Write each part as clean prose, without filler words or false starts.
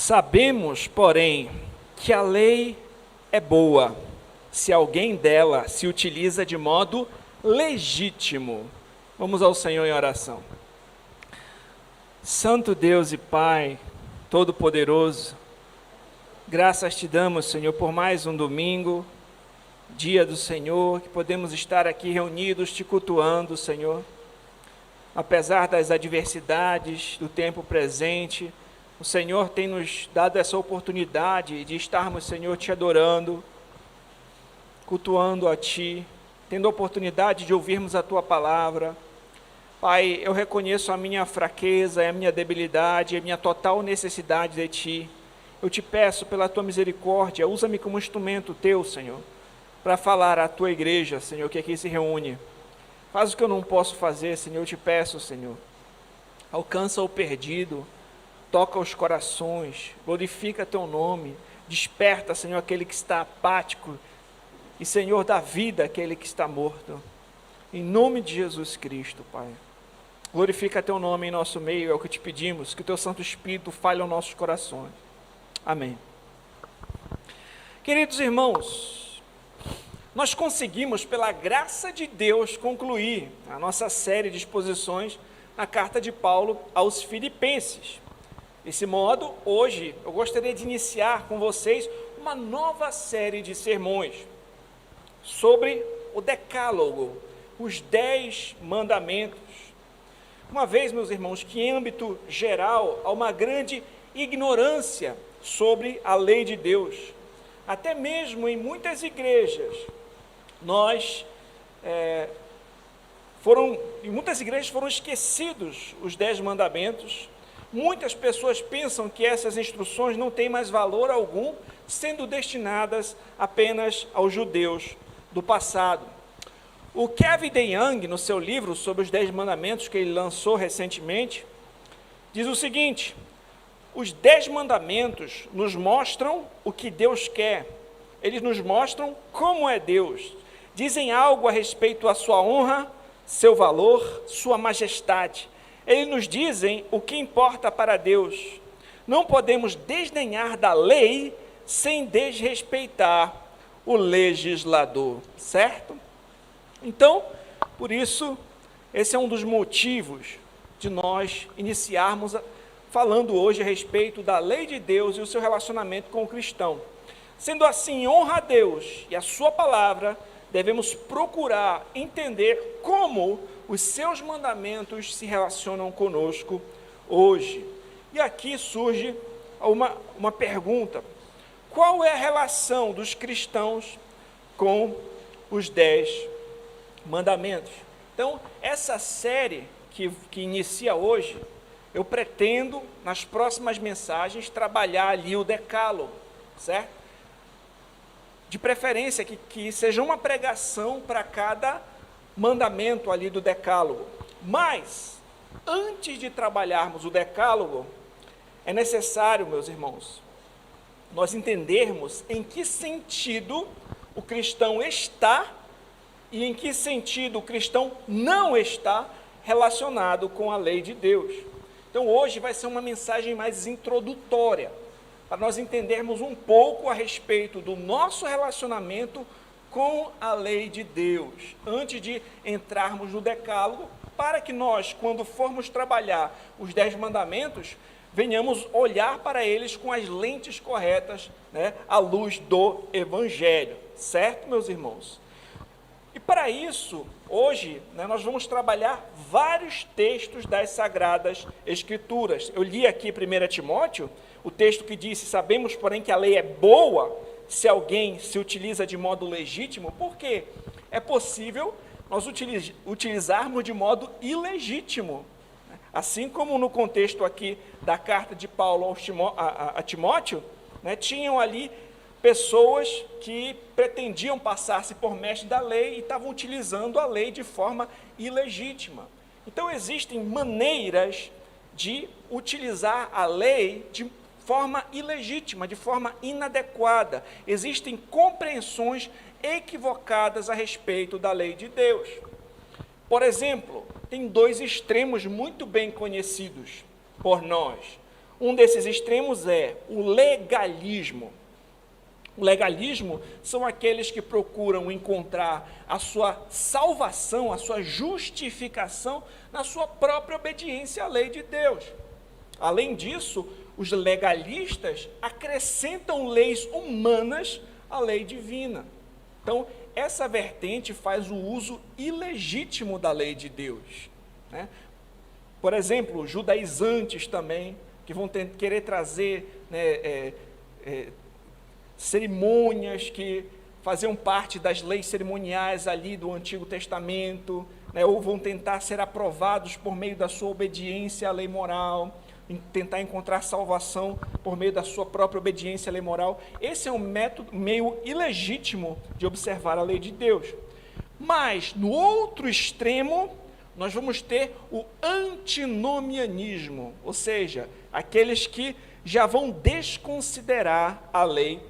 Sabemos, porém, que a lei é boa, se alguém dela se utiliza de modo legítimo. Vamos ao Senhor em oração. Santo Deus e Pai, Todo-Poderoso, graças te damos, Senhor, por mais um domingo, dia do Senhor, que podemos estar aqui reunidos, te cultuando, Senhor. Apesar das adversidades do tempo presente, o Senhor tem nos dado essa oportunidade de estarmos, Senhor, te adorando, cultuando a Ti, tendo a oportunidade de ouvirmos a Tua palavra. Pai, eu reconheço a minha fraqueza, a minha debilidade, a minha total necessidade de Ti. Eu te peço, pela Tua misericórdia, usa-me como instrumento Teu, Senhor, para falar à Tua igreja, Senhor, que aqui se reúne. Faz o que eu não posso fazer, Senhor, eu te peço, Senhor. Alcança o perdido, toca os corações, glorifica Teu nome, desperta, Senhor, aquele que está apático, e, Senhor, dá vida àquele que está morto. Em nome de Jesus Cristo, Pai. Glorifica Teu nome em nosso meio, é o que te pedimos, que o Teu Santo Espírito fale aos nossos corações. Amém. Queridos irmãos, nós conseguimos, pela graça de Deus, concluir a nossa série de exposições na carta de Paulo aos Filipenses. Desse modo, hoje, eu gostaria de iniciar com vocês uma nova série de sermões sobre o Decálogo, os 10 mandamentos. Uma vez, meus irmãos, que em âmbito geral há uma grande ignorância sobre a lei de Deus. Até mesmo em muitas igrejas, em muitas igrejas foram esquecidos os 10 mandamentos. Muitas pessoas pensam que essas instruções não têm mais valor algum, sendo destinadas apenas aos judeus do passado. O Kevin DeYoung, no seu livro sobre os 10 mandamentos que ele lançou recentemente, diz o seguinte: os 10 mandamentos nos mostram o que Deus quer, eles nos mostram como é Deus, dizem algo a respeito à sua honra, seu valor, sua majestade. Eles nos dizem o que importa para Deus. Não podemos desdenhar da lei sem desrespeitar o legislador, certo? Então, por isso, esse é um dos motivos de nós iniciarmos falando hoje a respeito da lei de Deus e o seu relacionamento com o cristão. Sendo assim, honra a Deus e a sua palavra, devemos procurar entender como os seus mandamentos se relacionam conosco hoje. E aqui surge uma pergunta: qual é a relação dos cristãos com os 10 mandamentos? Então, essa série que inicia hoje, eu pretendo, nas próximas mensagens, trabalhar ali o decálogo, certo? De preferência que seja uma pregação para cada mandamento ali do decálogo. Mas, antes de trabalharmos o decálogo, é necessário, meus irmãos, nós entendermos em que sentido o cristão está e em que sentido o cristão não está relacionado com a lei de Deus. Então, hoje vai ser uma mensagem mais introdutória, para nós entendermos um pouco a respeito do nosso relacionamento com a lei de Deus, antes de entrarmos no decálogo, para que nós, quando formos trabalhar os 10 mandamentos, venhamos olhar para eles com as lentes corretas, né, à luz do Evangelho, certo, meus irmãos? E para isso, hoje, né, nós vamos trabalhar vários textos das Sagradas Escrituras. Eu li aqui 1 Timóteo, o texto que disse: sabemos, porém, que a lei é boa se alguém se utiliza de modo legítimo, porque é possível nós utilizarmos de modo ilegítimo. Assim como no contexto aqui da carta de Paulo a Timóteo, né, tinham ali pessoas que pretendiam passar-se por mestre da lei e estavam utilizando a lei de forma ilegítima. Então, existem maneiras de utilizar a lei de forma ilegítima, de forma inadequada. Existem compreensões equivocadas a respeito da lei de Deus. Por exemplo, tem 2 extremos muito bem conhecidos por nós. Um desses extremos é o legalismo. O legalismo são aqueles que procuram encontrar a sua salvação, a sua justificação na sua própria obediência à lei de Deus. Além disso, os legalistas acrescentam leis humanas à lei divina. Então, essa vertente faz o uso ilegítimo da lei de Deus, né? Por exemplo, judaizantes também, que vão querer trazer, né, cerimônias que faziam parte das leis cerimoniais ali do Antigo Testamento, né, ou vão tentar ser aprovados por meio da sua obediência à lei moral, tentar encontrar salvação por meio da sua própria obediência à lei moral. Esse é um método meio ilegítimo de observar a lei de Deus. Mas, no outro extremo, nós vamos ter o antinomianismo, ou seja, aqueles que já vão desconsiderar a lei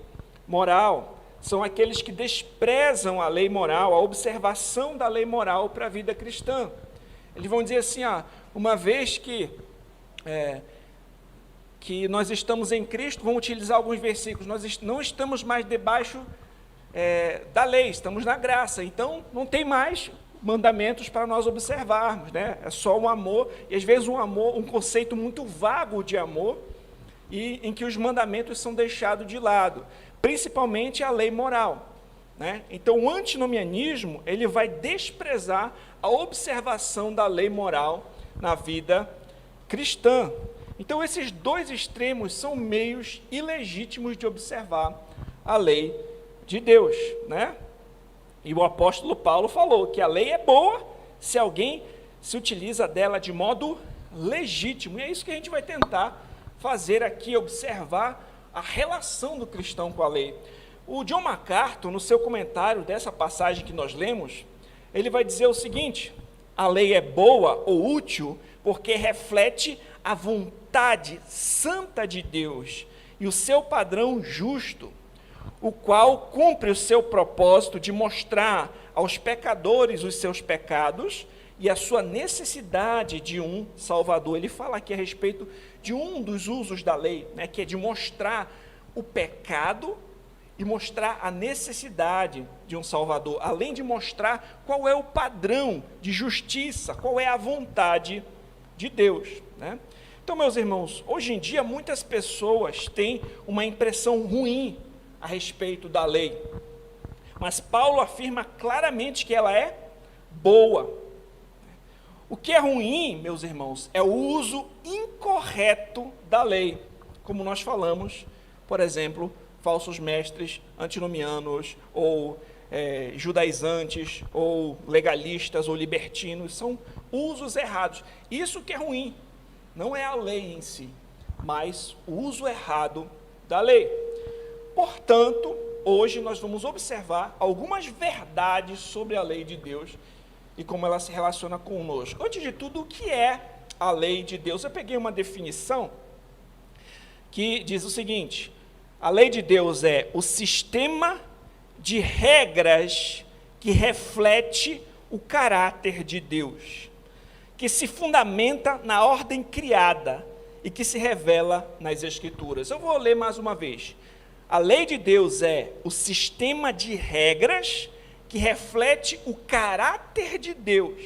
moral. São aqueles que desprezam a lei moral, a observação da lei moral para a vida cristã. Eles vão dizer assim, uma vez que nós estamos em Cristo, vão utilizar alguns versículos, nós não estamos mais debaixo da lei, estamos na graça, então não tem mais mandamentos para nós observarmos, né? É só um amor, e às vezes um conceito muito vago de amor, e em que os mandamentos são deixados de lado, principalmente a lei moral, né? Então o antinomianismo, ele vai desprezar a observação da lei moral na vida cristã. Então esses dois extremos são meios ilegítimos de observar a lei de Deus, né? E o apóstolo Paulo falou que a lei é boa se alguém se utiliza dela de modo legítimo. E é isso que a gente vai tentar fazer aqui, observar a relação do cristão com a lei. O John MacArthur, no seu comentário dessa passagem que nós lemos, ele vai dizer o seguinte: a lei é boa ou útil porque reflete a vontade santa de Deus e o seu padrão justo, o qual cumpre o seu propósito de mostrar aos pecadores os seus pecados e a sua necessidade de um Salvador. Ele fala aqui a respeito de um dos usos da lei, né, que é de mostrar o pecado e mostrar a necessidade de um Salvador, além de mostrar qual é o padrão de justiça, qual é a vontade de Deus, né? Então, meus irmãos, hoje em dia muitas pessoas têm uma impressão ruim a respeito da lei, mas Paulo afirma claramente que ela é boa. O que é ruim, meus irmãos, é o uso incorreto da lei, como nós falamos, por exemplo, falsos mestres, antinomianos, ou judaizantes, ou legalistas, ou libertinos, são usos errados. Isso que é ruim, não é a lei em si, mas o uso errado da lei. Portanto, hoje nós vamos observar algumas verdades sobre a lei de Deus e como ela se relaciona conosco. Antes de tudo, o que é a lei de Deus? Eu peguei uma definição que diz o seguinte: a lei de Deus é o sistema de regras que reflete o caráter de Deus, que se fundamenta na ordem criada e que se revela nas Escrituras. Eu vou ler mais uma vez. A lei de Deus é o sistema de regras que reflete o caráter de Deus,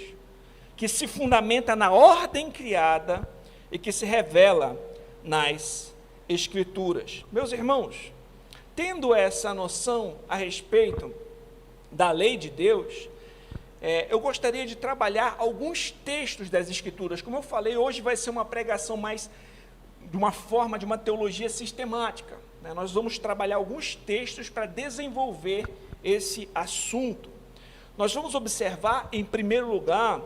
que se fundamenta na ordem criada e que se revela nas Escrituras. Meus irmãos, tendo essa noção a respeito da lei de Deus, eu gostaria de trabalhar alguns textos das Escrituras. Como eu falei, hoje vai ser uma pregação mais de uma forma, de uma teologia sistemática, né? Nós vamos trabalhar alguns textos para desenvolver esse assunto. Nós vamos observar, em primeiro lugar,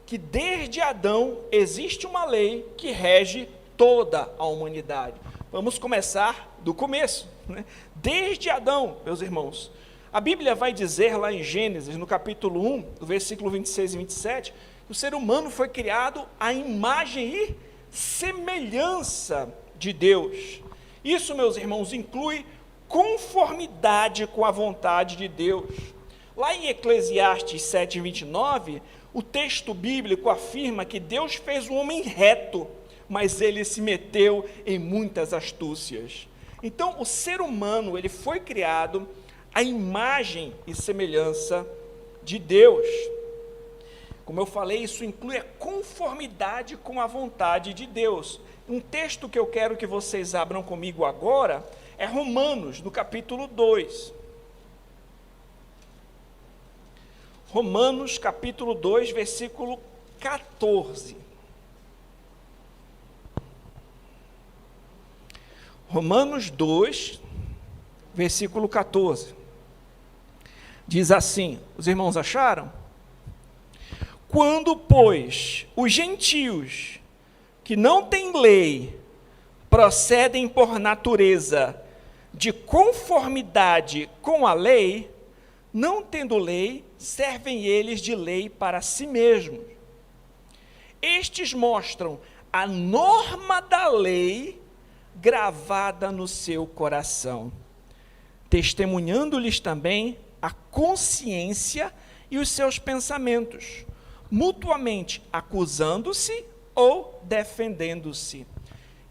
que desde Adão existe uma lei que rege toda a humanidade. Vamos começar do começo, né? Desde Adão, meus irmãos, a Bíblia vai dizer lá em Gênesis, no capítulo 1, do versículo 26 e 27, que o ser humano foi criado à imagem e semelhança de Deus. Isso, meus irmãos, inclui conformidade com a vontade de Deus. Lá em Eclesiastes 7:29, o texto bíblico afirma que Deus fez o homem reto, mas ele se meteu em muitas astúcias. Então, o ser humano, ele foi criado à imagem e semelhança de Deus. Como eu falei, isso inclui a conformidade com a vontade de Deus. Um texto que eu quero que vocês abram comigo agora é Romanos, no capítulo 2. Romanos, capítulo 2, versículo 14. Romanos 2, versículo 14. Diz assim, os irmãos acharam? Quando, pois, os gentios que não têm lei procedem por natureza de conformidade com a lei, não tendo lei, servem eles de lei para si mesmos. Estes mostram a norma da lei gravada no seu coração, testemunhando-lhes também a consciência e os seus pensamentos, mutuamente acusando-se ou defendendo-se.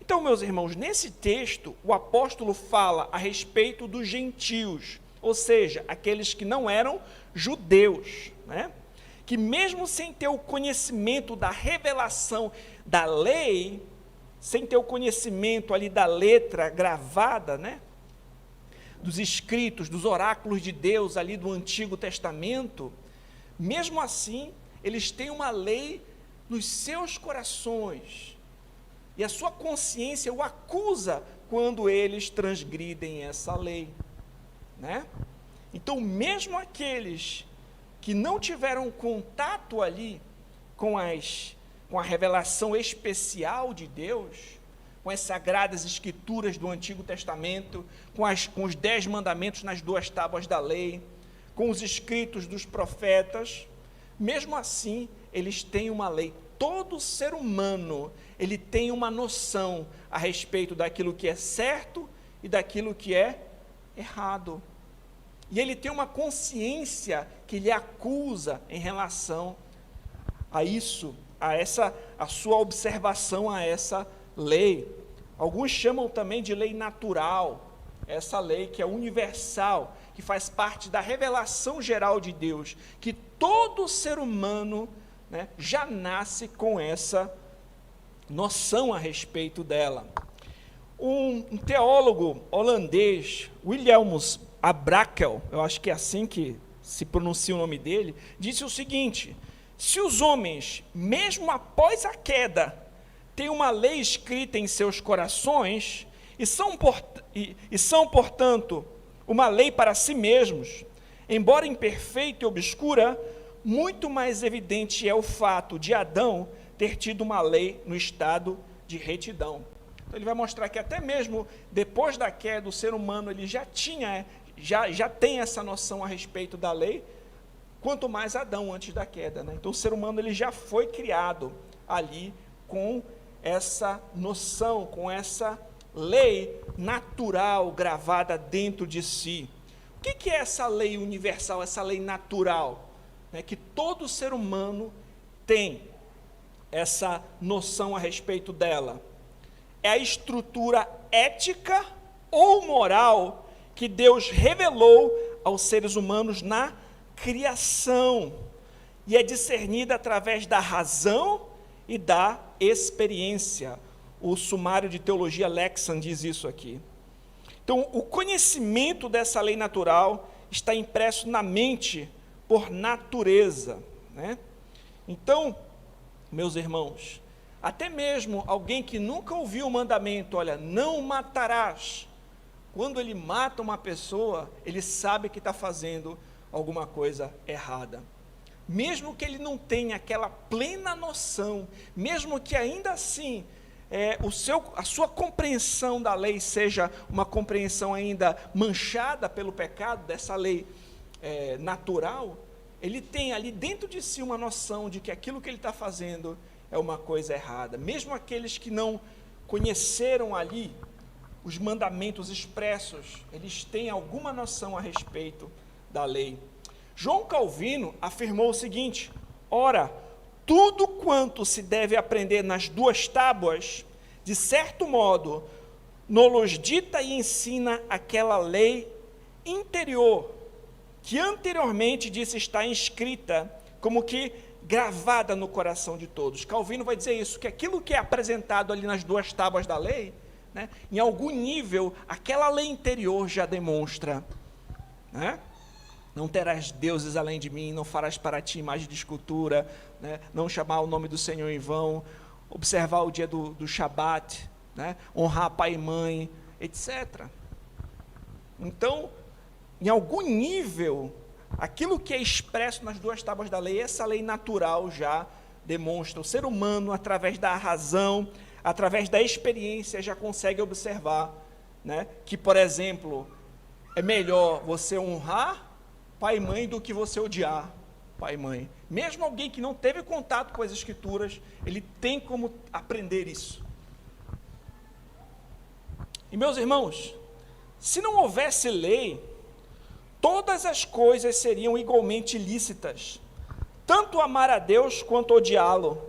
Então, meus irmãos, nesse texto, o apóstolo fala a respeito dos gentios, ou seja, aqueles que não eram judeus, né? Que mesmo sem ter o conhecimento da revelação da lei, sem ter o conhecimento ali da letra gravada, né? Dos escritos, dos oráculos de Deus ali do Antigo Testamento, mesmo assim, eles têm uma lei nos seus corações, e a sua consciência o acusa quando eles transgridem essa lei, né? Então, mesmo aqueles que não tiveram contato ali com a revelação especial de Deus, com as sagradas escrituras do Antigo Testamento, com os 10 mandamentos nas 2 tábuas da lei, com os escritos dos profetas, mesmo assim, eles têm uma lei. Todo ser humano, ele tem uma noção a respeito daquilo que é certo e daquilo que é errado. E ele tem uma consciência que lhe acusa em relação a isso, a sua observação a essa lei. Alguns chamam também de lei natural, essa lei que é universal, que faz parte da revelação geral de Deus, que todo ser humano, né, já nasce com essa noção a respeito dela. Um teólogo holandês, Wilhelmus Abrakel, eu acho que é assim que se pronuncia o nome dele, disse o seguinte: se os homens, mesmo após a queda, têm uma lei escrita em seus corações, e são, portanto, uma lei para si mesmos, embora imperfeita e obscura, muito mais evidente é o fato de Adão ter tido uma lei no estado de retidão. Então, ele vai mostrar que até mesmo depois da queda, o ser humano ele já tem essa noção a respeito da lei, quanto mais Adão antes da queda, né? Então, o ser humano ele já foi criado ali com essa noção, com essa lei natural gravada dentro de si. O que é essa lei universal, essa lei natural? Que todo ser humano tem essa noção a respeito dela. É a estrutura ética ou moral que Deus revelou aos seres humanos na criação, e é discernida através da razão e da experiência. O sumário de teologia Lexham diz isso aqui. Então, o conhecimento dessa lei natural está impresso na mente por natureza, né? Então, meus irmãos, até mesmo alguém que nunca ouviu o mandamento, olha, não matarás, quando ele mata uma pessoa, ele sabe que está fazendo alguma coisa errada. Mesmo que ele não tenha aquela plena noção, mesmo que ainda assim a sua compreensão da lei seja uma compreensão ainda manchada pelo pecado dessa lei natural, ele tem ali dentro de si uma noção de que aquilo que ele está fazendo é uma coisa errada. Mesmo aqueles que não conheceram ali os mandamentos expressos, eles têm alguma noção a respeito da lei. João Calvino afirmou o seguinte: ora, tudo quanto se deve aprender nas 2 tábuas, de certo modo, nos dita e ensina aquela lei interior, que anteriormente disse estar inscrita, como que gravada no coração de todos. Calvino vai dizer isso, que aquilo que é apresentado ali nas 2 tábuas da lei, né, em algum nível, aquela lei interior já demonstra, né? Não terás deuses além de mim, não farás para ti imagem de escultura, né, não chamar o nome do Senhor em vão, observar o dia do Shabat, né, honrar pai e mãe, etc. Então, em algum nível, aquilo que é expresso nas 2 tábuas da lei, essa lei natural já demonstra. O ser humano, através da razão, através da experiência, já consegue observar, né, que, por exemplo, é melhor você honrar pai e mãe do que você odiar pai e mãe. Mesmo alguém que não teve contato com as Escrituras, ele tem como aprender isso. E, meus irmãos, se não houvesse lei, todas as coisas seriam igualmente lícitas, tanto amar a Deus quanto odiá-lo,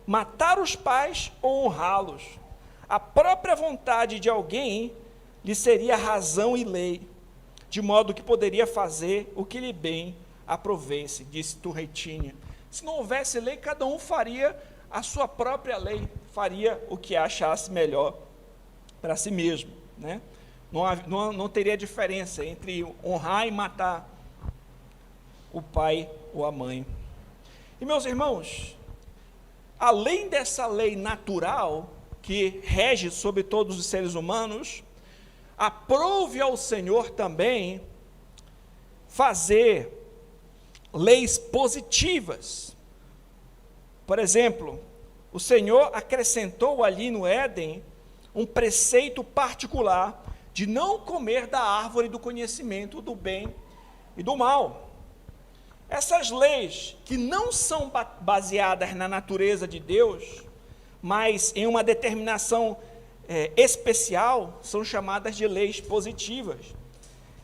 matar os pais ou honrá-los. A própria vontade de alguém lhe seria razão e lei, de modo que poderia fazer o que lhe bem aprovesse, disse Turretini. Se não houvesse lei, cada um faria a sua própria lei, faria o que achasse melhor para si mesmo, né? Não teria diferença entre honrar e matar o pai ou a mãe. E, meus irmãos, além dessa lei natural que rege sobre todos os seres humanos, aprove ao Senhor também fazer leis positivas. Por exemplo, o Senhor acrescentou ali no Éden um preceito particular de não comer da árvore do conhecimento do bem e do mal. Essas leis, que não são baseadas na natureza de Deus, mas em uma determinação especial, são chamadas de leis positivas.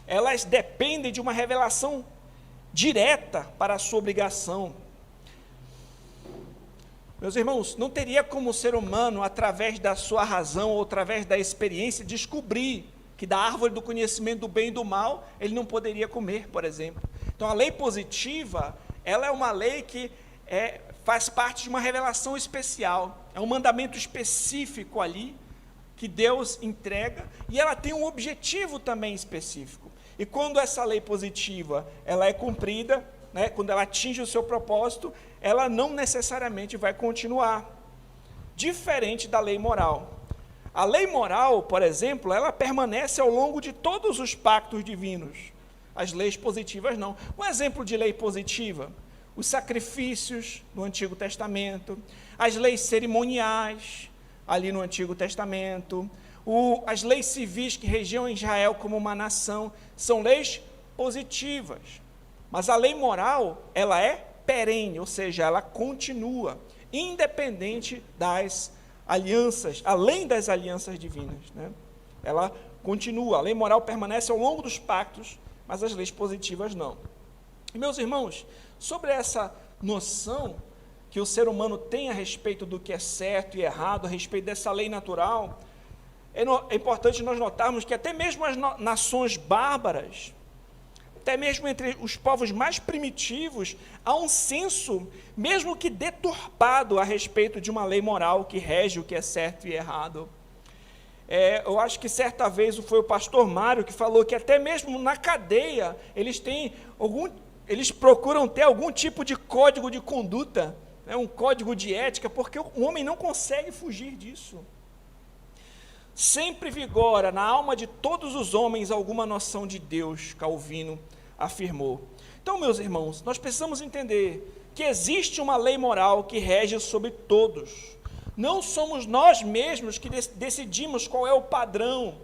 Elas dependem de uma revelação direta para a sua obrigação. Meus irmãos, não teria como o ser humano, através da sua razão ou através da experiência, descobrir que da árvore do conhecimento do bem e do mal, ele não poderia comer, por exemplo. Então, a lei positiva, ela é uma lei que faz parte de uma revelação especial, é um mandamento específico ali, que Deus entrega, e ela tem um objetivo também específico. E quando essa lei positiva, ela é cumprida, né, quando ela atinge o seu propósito, ela não necessariamente vai continuar, diferente da lei moral. A lei moral, por exemplo, ela permanece ao longo de todos os pactos divinos. As leis positivas não. Um exemplo de lei positiva: os sacrifícios no Antigo Testamento, as leis cerimoniais ali no Antigo Testamento, as leis civis que regiam Israel como uma nação, são leis positivas. Mas a lei moral, ela é perene, ou seja, ela continua, independente das alianças, além das alianças divinas, né? Ela continua, a lei moral permanece ao longo dos pactos, mas as leis positivas não. E, meus irmãos, sobre essa noção que o ser humano tem a respeito do que é certo e errado, a respeito dessa lei natural, é importante nós notarmos que até mesmo as nações bárbaras, até mesmo entre os povos mais primitivos, há um senso, mesmo que deturpado, a respeito de uma lei moral que rege o que é certo e errado. Eu acho que certa vez foi o pastor Mário que falou que até mesmo na cadeia, eles procuram ter algum tipo de código de conduta, né, um código de ética, porque o homem não consegue fugir disso. Sempre vigora na alma de todos os homens alguma noção de Deus, Calvino afirmou. Então, meus irmãos, nós precisamos entender que existe uma lei moral que rege sobre todos. Não somos nós mesmos que decidimos qual é o padrão,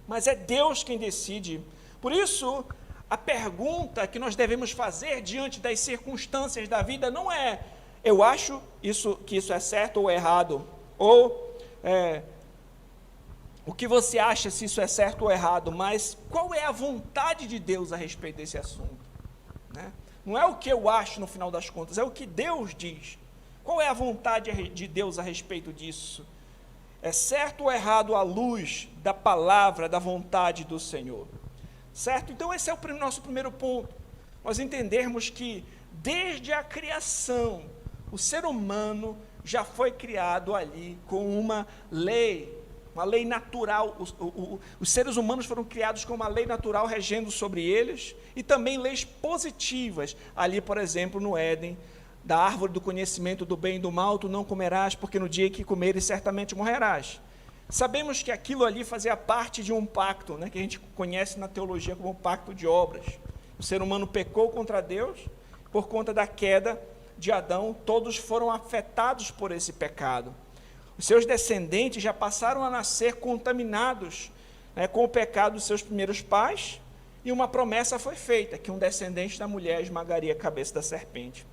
mas é Deus quem decide. Por isso, a pergunta que nós devemos fazer diante das circunstâncias da vida não é: eu acho que isso é certo ou errado, ou o que você acha se isso é certo ou errado, mas qual é a vontade de Deus a respeito desse assunto, né? Não é o que eu acho no final das contas, é o que Deus diz. Qual é a vontade de Deus a respeito disso? É certo ou errado à luz da palavra, da vontade do Senhor? Certo? Então esse é o nosso primeiro ponto. Nós entendermos que desde a criação, o ser humano já foi criado ali com uma lei natural. Os seres humanos foram criados com uma lei natural regendo sobre eles, e também leis positivas, ali, por exemplo, no Éden, da árvore do conhecimento do bem e do mal, tu não comerás, porque no dia que comeres certamente morrerás. Sabemos que aquilo ali fazia parte de um pacto, que a gente conhece na teologia como pacto de obras. O ser humano pecou contra Deus, por conta da queda de Adão, todos foram afetados por esse pecado. Os seus descendentes já passaram a nascer contaminados com o pecado dos seus primeiros pais, e uma promessa foi feita, que um descendente da mulher esmagaria a cabeça da serpente.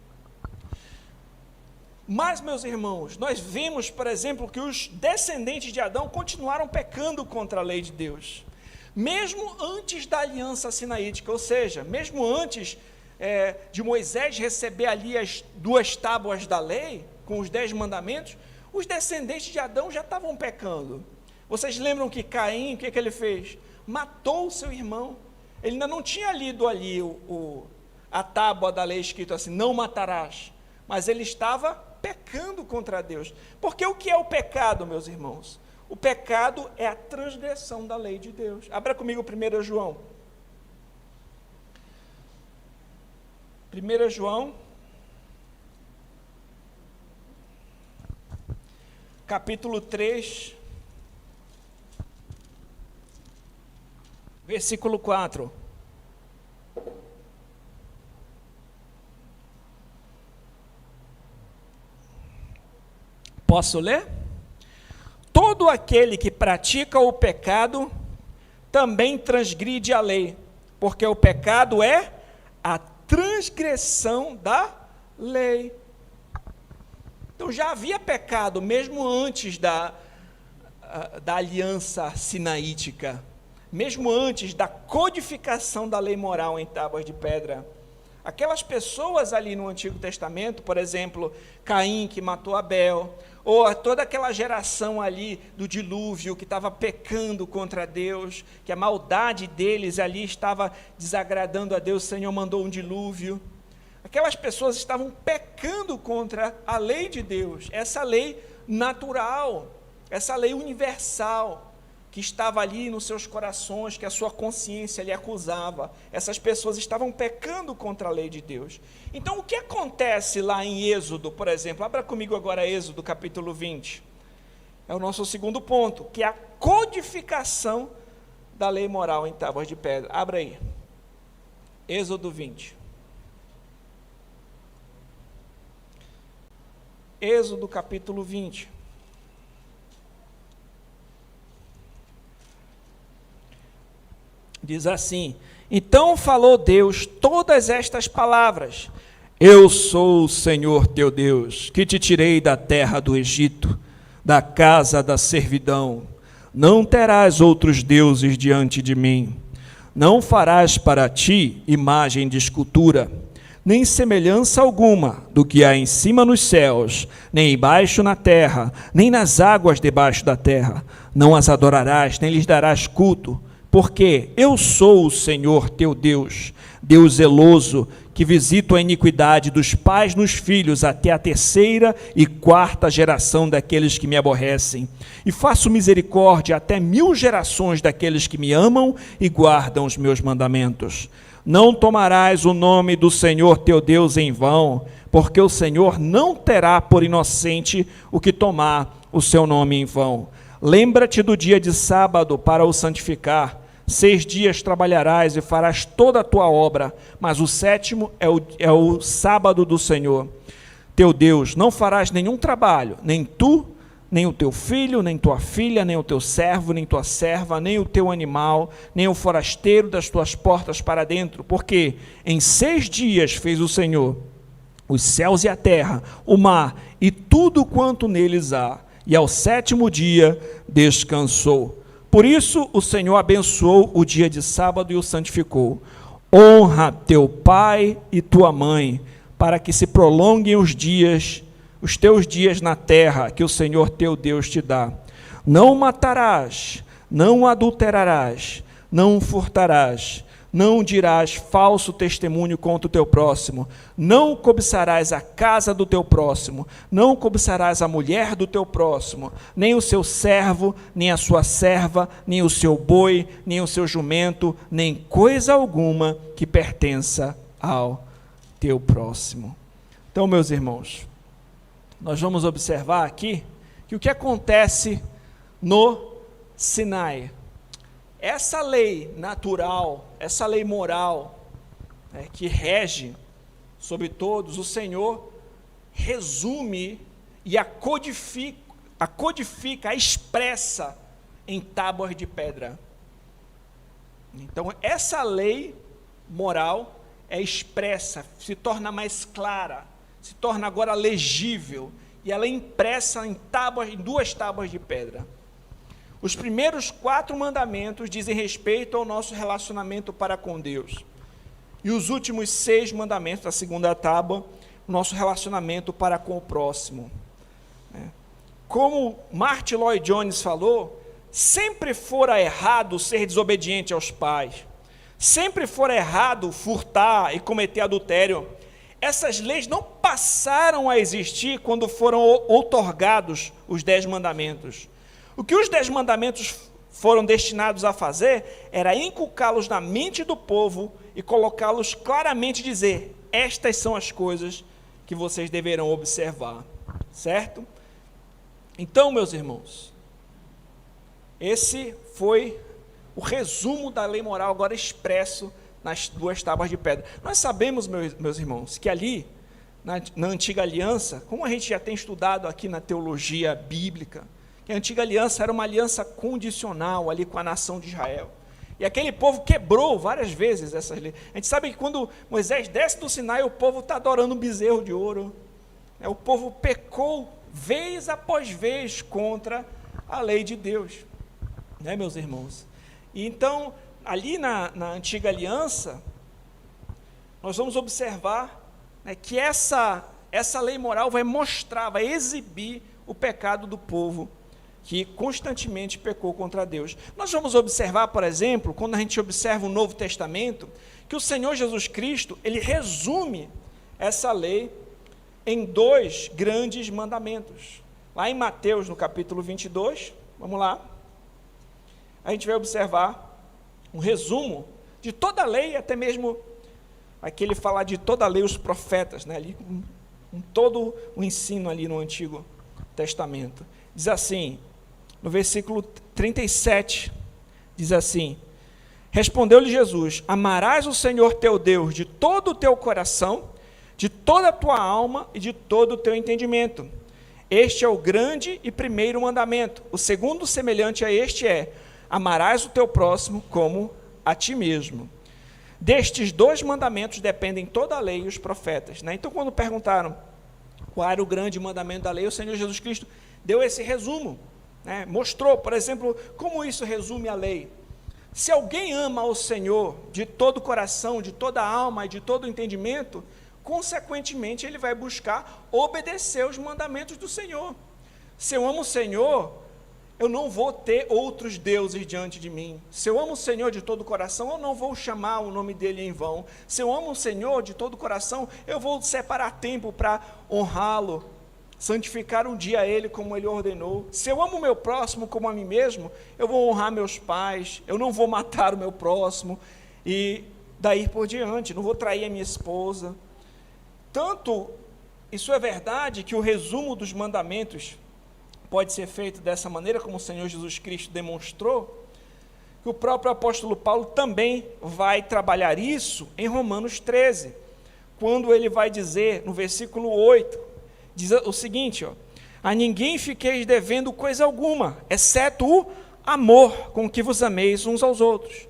Mas, meus irmãos, nós vimos, por exemplo, que os descendentes de Adão continuaram pecando contra a lei de Deus, mesmo antes da aliança sinaítica, ou seja, mesmo antes de Moisés receber ali as 2 tábuas da lei, com os 10 mandamentos, os descendentes de Adão já estavam pecando. Vocês lembram que Caim, o que ele fez? Matou o seu irmão. Ele ainda não tinha lido ali a tábua da lei escrito assim, não matarás, mas ele estava pecando contra Deus. Porque o que é o pecado, meus irmãos? O pecado é a transgressão da lei de Deus. Abra comigo 1 João. 1 João, capítulo 3, versículo 4. Posso ler? Todo aquele que pratica o pecado também transgride a lei, porque o pecado é a transgressão da lei. Então já havia pecado, mesmo antes da aliança sinaítica, mesmo antes da codificação da lei moral em tábuas de pedra. Aquelas pessoas ali no Antigo Testamento, por exemplo, Caim que matou Abel, ou toda aquela geração ali do dilúvio que estava pecando contra Deus, que a maldade deles ali estava desagradando a Deus, o Senhor mandou um dilúvio. Aquelas pessoas estavam pecando contra a lei de Deus, essa lei natural, essa lei universal, que estava ali nos seus corações, que a sua consciência lhe acusava. Essas pessoas estavam pecando contra a lei de Deus. Então, o que acontece lá em Êxodo, por exemplo? Abra comigo agora Êxodo, capítulo 20. É o nosso segundo ponto, que é a codificação da lei moral em tábuas de pedra. Abra aí. Êxodo 20. Êxodo, capítulo 20. Diz assim: então falou Deus todas estas palavras: eu sou o Senhor teu Deus, que te tirei da terra do Egito, da casa da servidão. Não terás outros deuses diante de mim. Não farás para ti imagem de escultura, nem semelhança alguma do que há em cima nos céus, nem embaixo na terra, nem nas águas debaixo da terra. Não as adorarás, nem lhes darás culto, porque eu sou o Senhor teu Deus, Deus zeloso, que visito a iniquidade dos pais nos filhos até a 3ª e 4ª geração daqueles que me aborrecem, e faço misericórdia até 1000 gerações daqueles que me amam e guardam os meus mandamentos. Não tomarás o nome do Senhor teu Deus em vão, porque o Senhor não terá por inocente o que tomar o seu nome em vão. Lembra-te do dia de sábado para o santificar. 6 dias trabalharás e farás toda a tua obra, mas o 7º é o sábado do Senhor teu Deus. Não farás nenhum trabalho, nem tu, nem o teu filho, nem tua filha, nem o teu servo, nem tua serva, nem o teu animal, nem o forasteiro das tuas portas para dentro, porque em 6 dias fez o Senhor os céus e a terra, o mar e tudo quanto neles há, e ao 7º dia descansou. Por isso o Senhor abençoou o dia de sábado e o santificou. Honra teu pai e tua mãe, para que se prolonguem os dias os teus dias na terra que o Senhor teu Deus te dá. Não matarás, não adulterarás, não furtarás, não dirás falso testemunho contra o teu próximo, não cobiçarás a casa do teu próximo, não cobiçarás a mulher do teu próximo, nem o seu servo, nem a sua serva, nem o seu boi, nem o seu jumento, nem coisa alguma que pertença ao teu próximo. Então, meus irmãos, nós vamos observar aqui que o que acontece no Sinai, essa lei natural, essa lei moral, que rege sobre todos, o Senhor resume e a codifica, a expressa em tábuas de pedra. Então, essa lei moral é expressa, se torna mais clara, se torna agora legível, e ela é impressa em duas tábuas de pedra. Os primeiros 4 mandamentos dizem respeito ao nosso relacionamento para com Deus. E os últimos 6 mandamentos, da segunda tábua, nosso relacionamento para com o próximo. Como Martin Lloyd Jones falou, sempre fora errado ser desobediente aos pais. Sempre fora errado furtar e cometer adultério. Essas leis não passaram a existir quando foram outorgados os 10 mandamentos. O que os 10 mandamentos foram destinados a fazer era inculcá-los na mente do povo e colocá-los claramente, dizer: estas são as coisas que vocês deverão observar, certo? Então, meus irmãos, esse foi o resumo da lei moral agora expresso nas 2 tábuas de pedra. Nós sabemos, meus irmãos, que ali, na antiga aliança, como a gente já tem estudado aqui na teologia bíblica, que a antiga aliança era uma aliança condicional ali com a nação de Israel. E aquele povo quebrou várias vezes essas leis. A gente sabe que quando Moisés desce do Sinai, o povo está adorando um bezerro de ouro. O povo pecou vez após vez contra a lei de Deus. Meus irmãos? E então, ali na antiga aliança, nós vamos observar que essa lei moral vai mostrar, vai exibir o pecado do povo que constantemente pecou contra Deus. Nós vamos observar, por exemplo, quando a gente observa o Novo Testamento, que o Senhor Jesus Cristo, ele resume essa lei em 2 grandes mandamentos. Lá em Mateus, no capítulo 22, vamos lá, a gente vai observar um resumo de toda a lei, até mesmo aquele falar de toda a lei, os profetas, ali, com todo o ensino ali no Antigo Testamento. Diz assim, no versículo 37, diz assim: respondeu-lhe Jesus: amarás o Senhor teu Deus de todo o teu coração, de toda a tua alma e de todo o teu entendimento. Este é o grande e primeiro mandamento. O segundo, semelhante a este, é: amarás o teu próximo como a ti mesmo. Destes 2 mandamentos dependem toda a lei e os profetas. Então, quando perguntaram qual era o grande mandamento da lei, o Senhor Jesus Cristo deu esse resumo. Mostrou, por exemplo, como isso resume a lei. Se alguém ama ao Senhor de todo o coração, de toda a alma e de todo o entendimento, consequentemente ele vai buscar obedecer os mandamentos do Senhor. Se eu amo o Senhor, eu não vou ter outros deuses diante de mim. Se eu amo o Senhor de todo o coração, eu não vou chamar o nome dele em vão. Se eu amo o Senhor de todo o coração, eu vou separar tempo para honrá-lo, santificar um dia a ele como ele ordenou. Se eu amo o meu próximo como a mim mesmo, eu vou honrar meus pais, eu não vou matar o meu próximo, e daí por diante, não vou trair a minha esposa. Tanto, isso é verdade, que o resumo dos mandamentos pode ser feito dessa maneira, como o Senhor Jesus Cristo demonstrou, que o próprio apóstolo Paulo também vai trabalhar isso em Romanos 13, quando ele vai dizer, no versículo 8, diz o seguinte: a ninguém fiqueis devendo coisa alguma, exceto o amor com que vos ameis uns aos outros.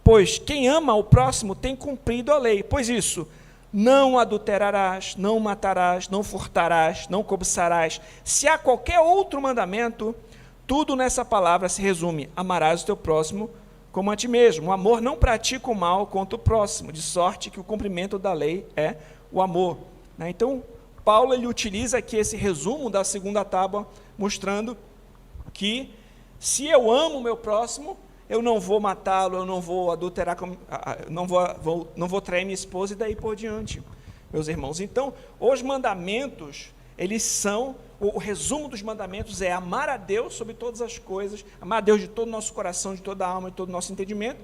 Pois quem ama o próximo tem cumprido a lei. Pois isso: não adulterarás, não matarás, não furtarás, não cobiçarás. Se há qualquer outro mandamento, tudo nessa palavra se resume: amarás o teu próximo como a ti mesmo. O amor não pratica o mal contra o próximo, de sorte que o cumprimento da lei é o amor. Então, Paulo ele utiliza aqui esse resumo da segunda tábua, mostrando que se eu amo o meu próximo, eu não vou matá-lo, eu não vou adulterar, não vou trair minha esposa e daí por diante, meus irmãos. Então, os mandamentos, eles são, o resumo dos mandamentos é amar a Deus sobre todas as coisas, amar a Deus de todo o nosso coração, de toda a alma, de todo o nosso entendimento,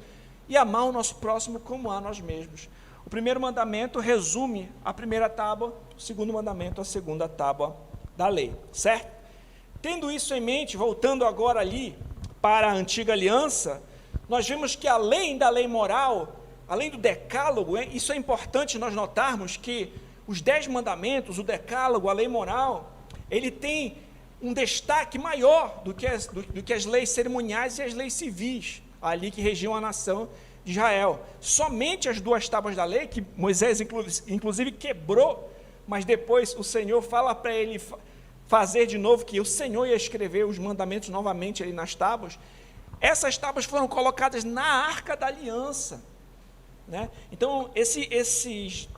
e amar o nosso próximo como a nós mesmos. O primeiro mandamento resume a primeira tábua, o segundo mandamento a segunda tábua da lei, certo? Tendo isso em mente, voltando agora ali para a antiga aliança, nós vemos que além da lei moral, além do decálogo, isso é importante nós notarmos que os 10 mandamentos, o decálogo, a lei moral, ele tem um destaque maior do que as leis cerimoniais e as leis civis, ali que regiam a nação de Israel. Somente as 2 tábuas da lei, que Moisés inclusive quebrou, mas depois o Senhor fala para ele fazer de novo, que o Senhor ia escrever os mandamentos novamente ali nas tábuas. Essas tábuas foram colocadas na Arca da Aliança, né? Então, esses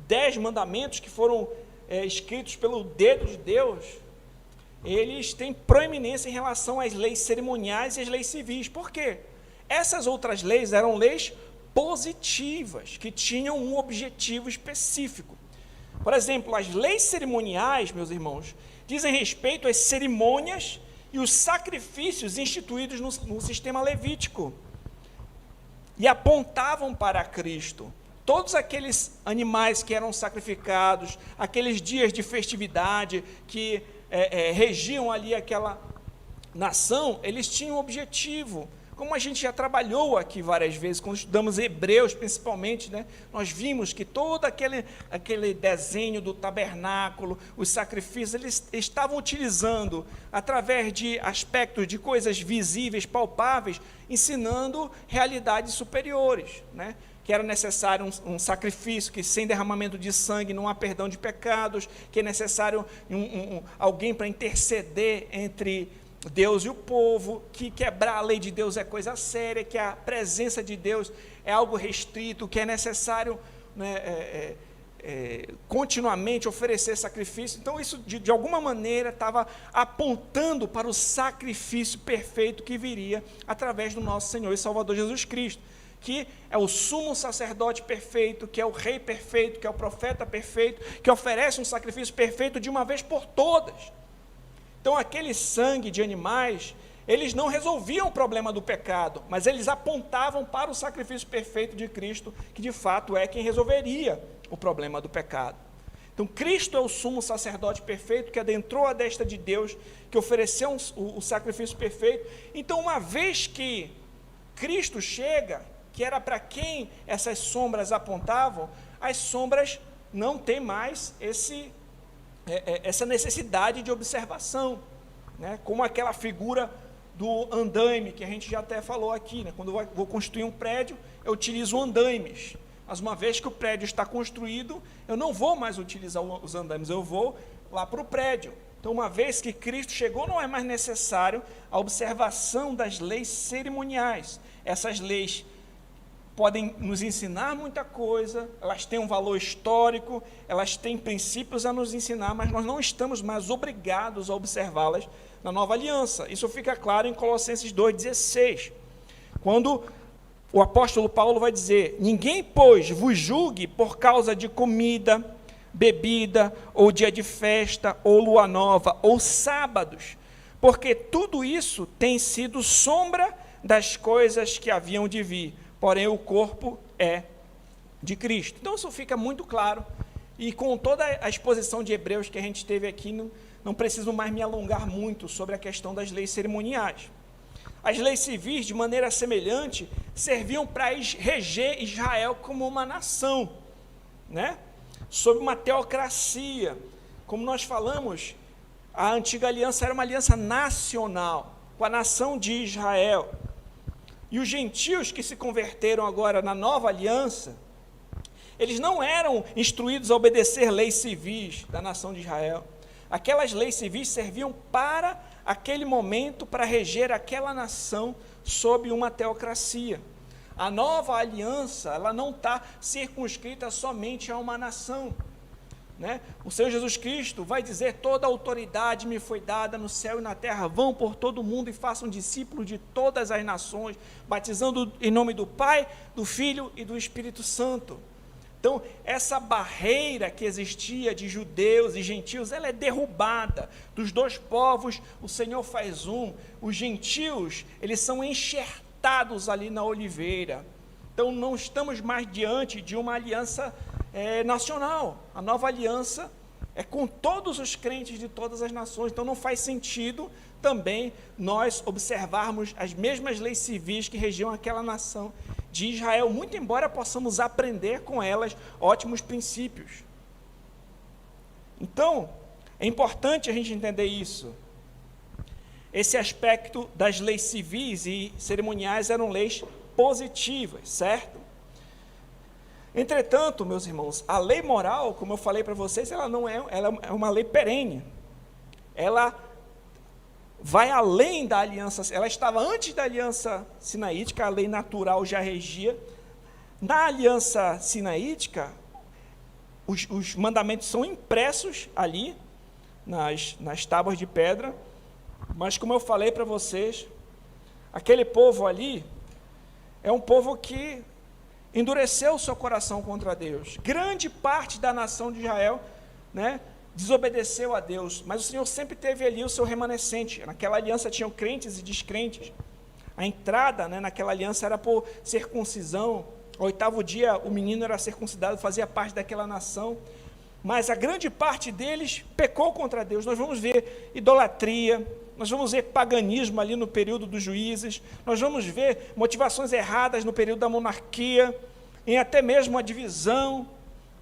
10 mandamentos que foram escritos pelo dedo de Deus, eles têm proeminência em relação às leis cerimoniais e às leis civis. Por quê? Essas outras leis eram leis positivas, que tinham um objetivo específico. Por exemplo, as leis cerimoniais, meus irmãos, dizem respeito às cerimônias e os sacrifícios instituídos no sistema levítico, e apontavam para Cristo. Todos aqueles animais que eram sacrificados, aqueles dias de festividade que regiam ali aquela nação, eles tinham um objetivo. Como a gente já trabalhou aqui várias vezes, quando estudamos Hebreus principalmente, né, nós vimos que todo aquele desenho do tabernáculo, os sacrifícios, eles estavam utilizando, através de aspectos de coisas visíveis, palpáveis, ensinando realidades superiores, né? Que era necessário um sacrifício, que sem derramamento de sangue não há perdão de pecados, que é necessário alguém para interceder entre Deus e o povo, que quebrar a lei de Deus é coisa séria, que a presença de Deus é algo restrito, que é necessário, né, continuamente oferecer sacrifício. Então isso de alguma maneira estava apontando para o sacrifício perfeito que viria através do nosso Senhor e Salvador Jesus Cristo, que é o sumo sacerdote perfeito, que é o rei perfeito, que é o profeta perfeito, que oferece um sacrifício perfeito de uma vez por todas. Então, aquele sangue de animais, eles não resolviam o problema do pecado, mas eles apontavam para o sacrifício perfeito de Cristo, que de fato é quem resolveria o problema do pecado. Então, Cristo é o sumo sacerdote perfeito, que adentrou a destra de Deus, que ofereceu o sacrifício perfeito. Então, uma vez que Cristo chega, que era para quem essas sombras apontavam, as sombras não têm mais essa necessidade de observação, né? Como aquela figura do andaime, que a gente já até falou aqui, né? Quando eu vou construir um prédio, eu utilizo andaimes, mas uma vez que o prédio está construído, eu não vou mais utilizar os andaimes, eu vou lá para o prédio. Então, uma vez que Cristo chegou, não é mais necessário a observação das leis cerimoniais. Essas leis podem nos ensinar muita coisa, elas têm um valor histórico, elas têm princípios a nos ensinar, mas nós não estamos mais obrigados a observá-las na nova aliança. Isso fica claro em Colossenses 2,16, quando o apóstolo Paulo vai dizer: ninguém, pois, vos julgue por causa de comida, bebida, ou dia de festa, ou lua nova, ou sábados, porque tudo isso tem sido sombra das coisas que haviam de vir, porém o corpo é de Cristo. Então isso fica muito claro, e com toda a exposição de Hebreus que a gente teve aqui, não preciso mais me alongar muito sobre a questão das leis cerimoniais. As leis civis, de maneira semelhante, serviam para reger Israel como uma nação, né? Sob uma teocracia. Como nós falamos, a antiga aliança era uma aliança nacional, com a nação de Israel. E os gentios que se converteram agora na nova aliança, eles não eram instruídos a obedecer leis civis da nação de Israel. Aquelas leis civis serviam para aquele momento, para reger aquela nação sob uma teocracia. A nova aliança, ela não está circunscrita somente a uma nação. né? O Senhor Jesus Cristo vai dizer: toda a autoridade me foi dada no céu e na terra, vão por todo o mundo e façam discípulos de todas as nações, batizando em nome do Pai, do Filho e do Espírito Santo. Então, essa barreira que existia de judeus e gentios, ela é derrubada. Dos dois povos, o Senhor faz um. Os gentios, eles são enxertados ali na oliveira. Então, não estamos mais diante de uma aliança nacional. A nova aliança é com todos os crentes de todas as nações. Então, não faz sentido também nós observarmos as mesmas leis civis que regiam aquela nação de Israel, muito embora possamos aprender com elas ótimos princípios. Então, é importante a gente entender isso. Esse aspecto das leis civis e cerimoniais eram leis positivas, certo? Entretanto, meus irmãos, a lei moral, como eu falei para vocês, ela é uma lei perene. Ela vai além da aliança, ela estava antes da aliança sinaítica, a lei natural já regia. Na aliança sinaítica, os mandamentos são impressos ali, nas tábuas de pedra, mas como eu falei para vocês, aquele povo ali é um povo que endureceu o seu coração contra Deus. Grande parte da nação de Israel, né, desobedeceu a Deus, mas o Senhor sempre teve ali o seu remanescente. Naquela aliança tinham crentes e descrentes. A entrada, né, naquela aliança era por circuncisão. Ao 8º dia o menino era circuncidado, fazia parte daquela nação, mas a grande parte deles pecou contra Deus. Nós vamos ver idolatria, nós vamos ver paganismo ali no período dos juízes, nós vamos ver motivações erradas no período da monarquia, e até mesmo a divisão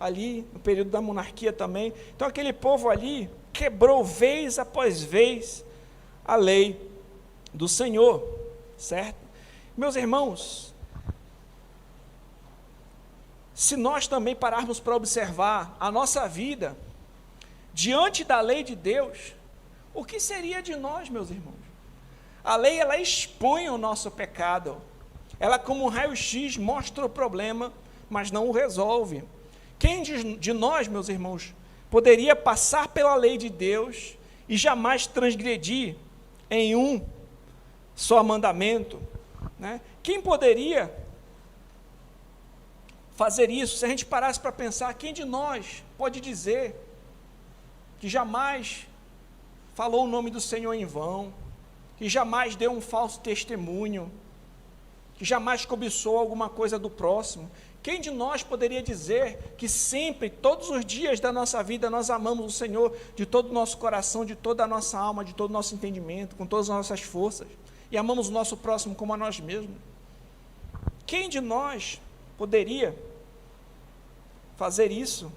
ali no período da monarquia também. Então aquele povo ali quebrou vez após vez a lei do Senhor, certo? Meus irmãos, se nós também pararmos para observar a nossa vida diante da lei de Deus, o que seria de nós, meus irmãos? A lei, ela expõe o nosso pecado, ela como um raio-x mostra o problema, mas não o resolve. Quem de nós, meus irmãos, poderia passar pela lei de Deus e jamais transgredir em um só mandamento, né? Quem poderia fazer isso? Se a gente parasse para pensar, quem de nós pode dizer que jamais falou o nome do Senhor em vão, que jamais deu um falso testemunho, que jamais cobiçou alguma coisa do próximo? Quem de nós poderia dizer que sempre, todos os dias da nossa vida, nós amamos o Senhor de todo o nosso coração, de toda a nossa alma, de todo o nosso entendimento, com todas as nossas forças, e amamos o nosso próximo como a nós mesmos? Quem de nós poderia fazer isso?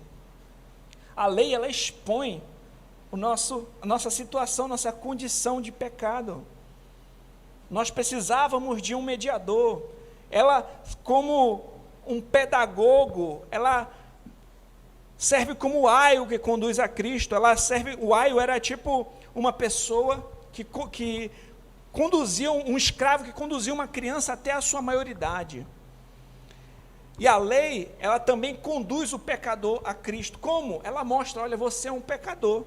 A lei, ela expõe a nossa situação, nossa condição de pecado. Nós precisávamos de um mediador. Ela, como um pedagogo, ela serve como o aio que conduz a Cristo. O aio era tipo uma pessoa que conduzia, um escravo que conduzia uma criança até a sua maioridade. E a lei, ela também conduz o pecador a Cristo. Como? Ela mostra: olha, você é um pecador,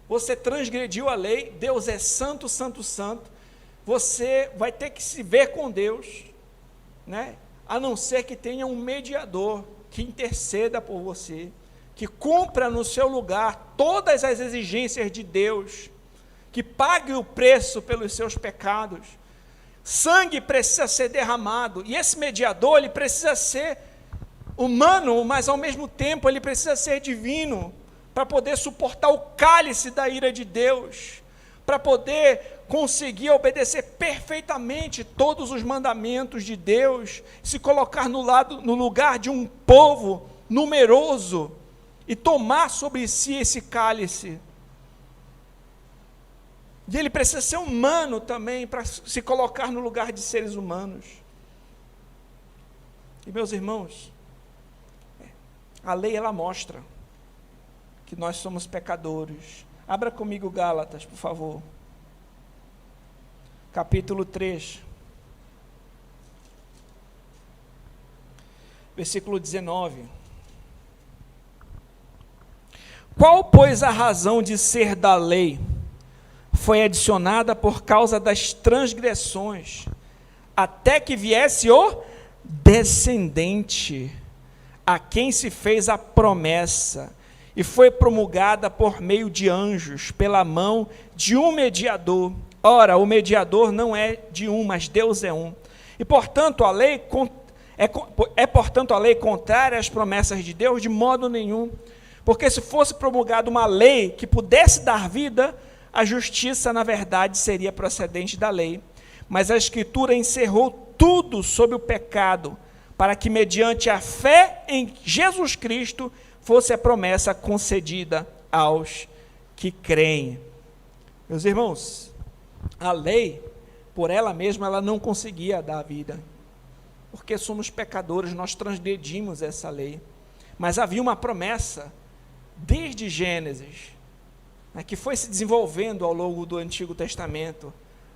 você transgrediu a lei, Deus é santo, santo, santo, você vai ter que se ver com Deus, né? A não ser que tenha um mediador que interceda por você, que cumpra no seu lugar todas as exigências de Deus, que pague o preço pelos seus pecados. Sangue precisa ser derramado, e esse mediador, ele precisa ser humano, mas ao mesmo tempo ele precisa ser divino, para poder suportar o cálice da ira de Deus, para poder conseguir obedecer perfeitamente todos os mandamentos de Deus, se colocar no lugar de um povo numeroso e tomar sobre si esse cálice. E ele precisa ser humano também, para se colocar no lugar de seres humanos. E meus irmãos, a lei, ela mostra que nós somos pecadores. Abra comigo Gálatas, por favor. Capítulo 3. Versículo 19. Qual, pois, a razão de ser da lei? Foi adicionada por causa das transgressões, até que viesse o descendente, a quem se fez a promessa, e foi promulgada por meio de anjos, pela mão de um mediador. Ora, o mediador não é de um, mas Deus é um. E, portanto, a lei portanto, a lei contrária às promessas de Deus de modo nenhum. Porque se fosse promulgada uma lei que pudesse dar vida, a justiça, na verdade, seria procedente da lei. Mas a Escritura encerrou tudo sob o pecado, para que, mediante a fé em Jesus Cristo, fosse a promessa concedida aos que creem. Meus irmãos, a lei, por ela mesma, ela não conseguia dar vida, porque somos pecadores, nós transgredimos essa lei. Mas havia uma promessa, desde Gênesis, que foi se desenvolvendo ao longo do Antigo Testamento,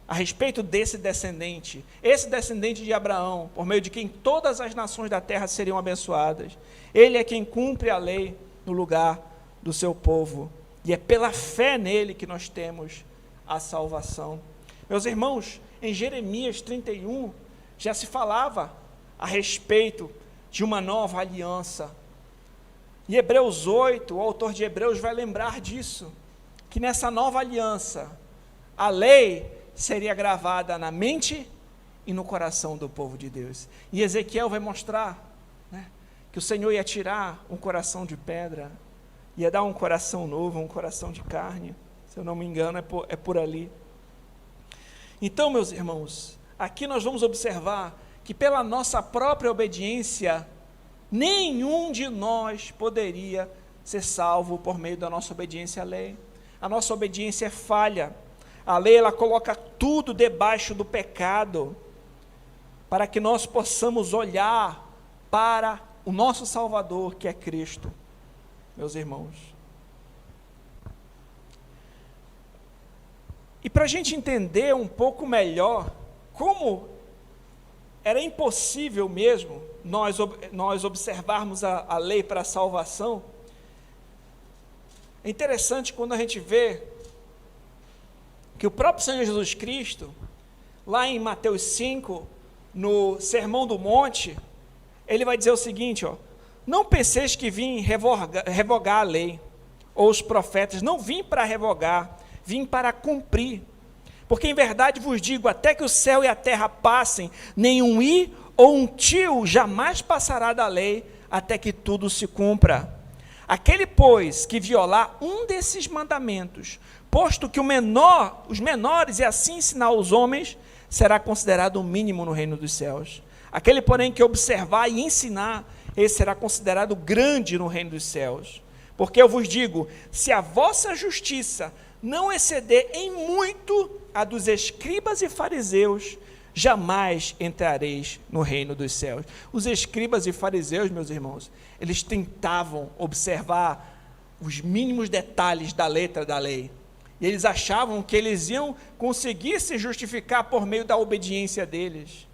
a respeito desse descendente, esse descendente de Abraão, por meio de quem todas as nações da terra seriam abençoadas. Ele é quem cumpre a lei no lugar do seu povo, e é pela fé nele que nós temos a salvação. Meus irmãos, em Jeremias 31, já se falava a respeito de uma nova aliança. Em Hebreus 8, o autor de Hebreus vai lembrar disso, que nessa nova aliança, a lei seria gravada na mente e no coração do povo de Deus. E Ezequiel vai mostrar, que o Senhor ia tirar um coração de pedra, ia dar um coração novo, um coração de carne, se eu não me engano, é por ali. Então, meus irmãos, aqui nós vamos observar que pela nossa própria obediência, nenhum de nós poderia ser salvo por meio da nossa obediência à lei. A nossa obediência é falha. A lei, ela coloca tudo debaixo do pecado, para que nós possamos olhar para o nosso Salvador, que é Cristo. Meus irmãos, e para a gente entender um pouco melhor como era impossível mesmo nós observarmos a lei para a salvação, é interessante quando a gente vê que o próprio Senhor Jesus Cristo, lá em Mateus 5, no Sermão do Monte, ele vai dizer o seguinte, não penseis que vim revogar a lei, ou os profetas, não vim para revogar, vim para cumprir. Porque em verdade vos digo, até que o céu e a terra passem, nenhum i ou um tio jamais passará da lei, até que tudo se cumpra. Aquele, pois, que violar um desses mandamentos, posto que os menores, e assim ensinar aos homens, será considerado o mínimo no reino dos céus. Aquele, porém, que observar e ensinar, esse será considerado grande no reino dos céus. Porque eu vos digo, se a vossa justiça não exceder em muito a dos escribas e fariseus, jamais entrareis no reino dos céus. Os escribas e fariseus, meus irmãos, eles tentavam observar os mínimos detalhes da letra da lei. E eles achavam que eles iam conseguir se justificar por meio da obediência deles.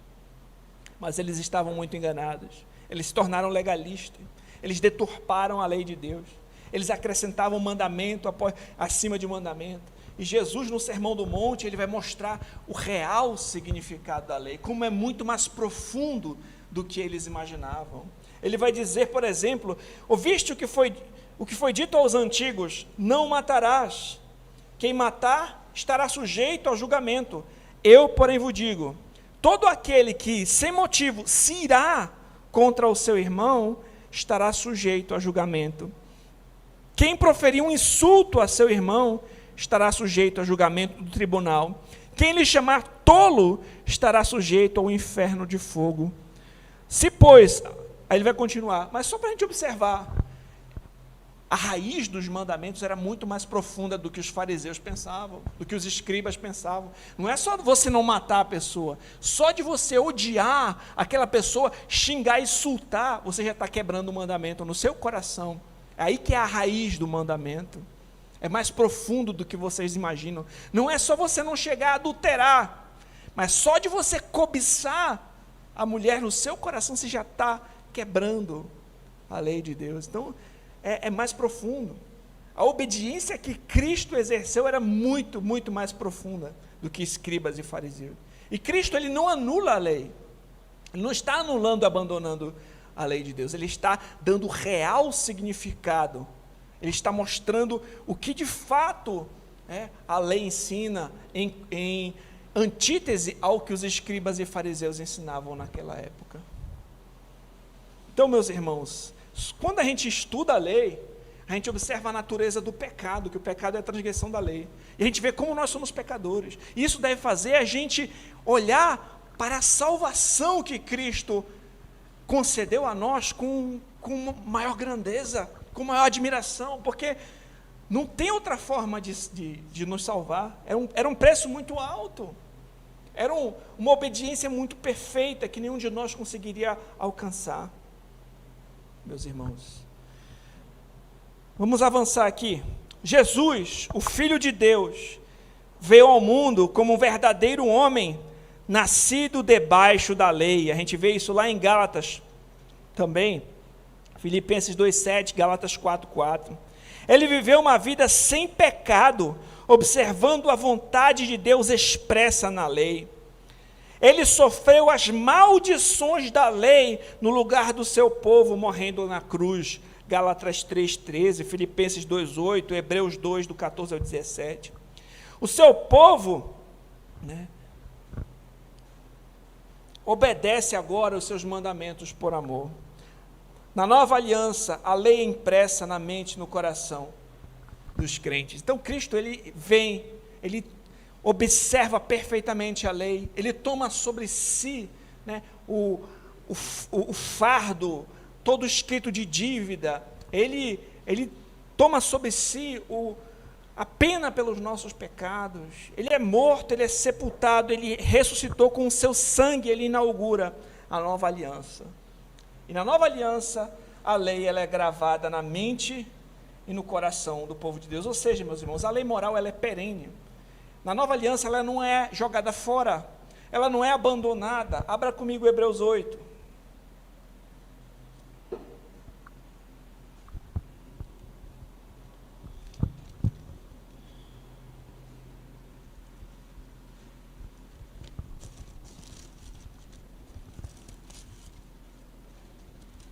Mas eles estavam muito enganados. Eles se tornaram legalistas. Eles deturparam a lei de Deus. Eles acrescentavam mandamento acima de mandamento. E Jesus, no Sermão do Monte, ele vai mostrar o real significado da lei, como é muito mais profundo do que eles imaginavam. Ele vai dizer, por exemplo, ouviste o que foi dito aos antigos, não matarás. Quem matar estará sujeito ao julgamento. Eu, porém, vos digo, todo aquele que, sem motivo, se irá contra o seu irmão, estará sujeito a julgamento. Quem proferir um insulto a seu irmão, estará sujeito a julgamento do tribunal. Quem lhe chamar tolo, estará sujeito ao inferno de fogo. Se, pois, aí ele vai continuar, mas só para a gente observar, a raiz dos mandamentos era muito mais profunda do que os fariseus pensavam, do que os escribas pensavam. Não é só você não matar a pessoa, só de você odiar aquela pessoa, xingar, insultar, você já está quebrando o mandamento no seu coração. É aí que é a raiz do mandamento. É mais profundo do que vocês imaginam. Não é só você não chegar a adulterar, mas só de você cobiçar a mulher no seu coração, você já está quebrando a lei de Deus. Então, é mais profundo. A obediência que Cristo exerceu era muito, muito mais profunda do que escribas e fariseus. E Cristo, ele não anula a lei. Ele não está anulando, abandonando a lei de Deus. Ele está dando real significado. Ele está mostrando o que de fato a lei ensina em antítese ao que os escribas e fariseus ensinavam naquela época. Então, meus irmãos, quando a gente estuda a lei, a gente observa a natureza do pecado, que o pecado é a transgressão da lei. E a gente vê como nós somos pecadores. Isso deve fazer a gente olhar para a salvação que Cristo concedeu a nós com maior grandeza, com maior admiração, porque não tem outra forma de nos salvar. Era um preço muito alto. Era uma obediência muito perfeita que nenhum de nós conseguiria alcançar. Meus irmãos, vamos avançar aqui. Jesus, o Filho de Deus, veio ao mundo como um verdadeiro homem, nascido debaixo da lei. A gente vê isso lá em Gálatas também, Filipenses 2,7, Gálatas 4,4. Ele viveu uma vida sem pecado, observando a vontade de Deus expressa na lei. Ele sofreu as maldições da lei no lugar do seu povo, morrendo na cruz. Gálatas 3,13, Filipenses 2,8, Hebreus 2, do 14 ao 17. O seu povo, obedece agora os seus mandamentos por amor. Na nova aliança, a lei é impressa na mente e no coração dos crentes. Então, Cristo, ele vem, ele observa perfeitamente a lei, ele toma sobre si o fardo, todo escrito de dívida, ele toma sobre si a pena pelos nossos pecados, ele é morto, ele é sepultado, ele ressuscitou com o seu sangue, ele inaugura a nova aliança. E na nova aliança, a lei ela é gravada na mente e no coração do povo de Deus. Ou seja, meus irmãos, a lei moral ela é perene. Na nova aliança, ela não é jogada fora, ela não é abandonada. Abra comigo Hebreus 8.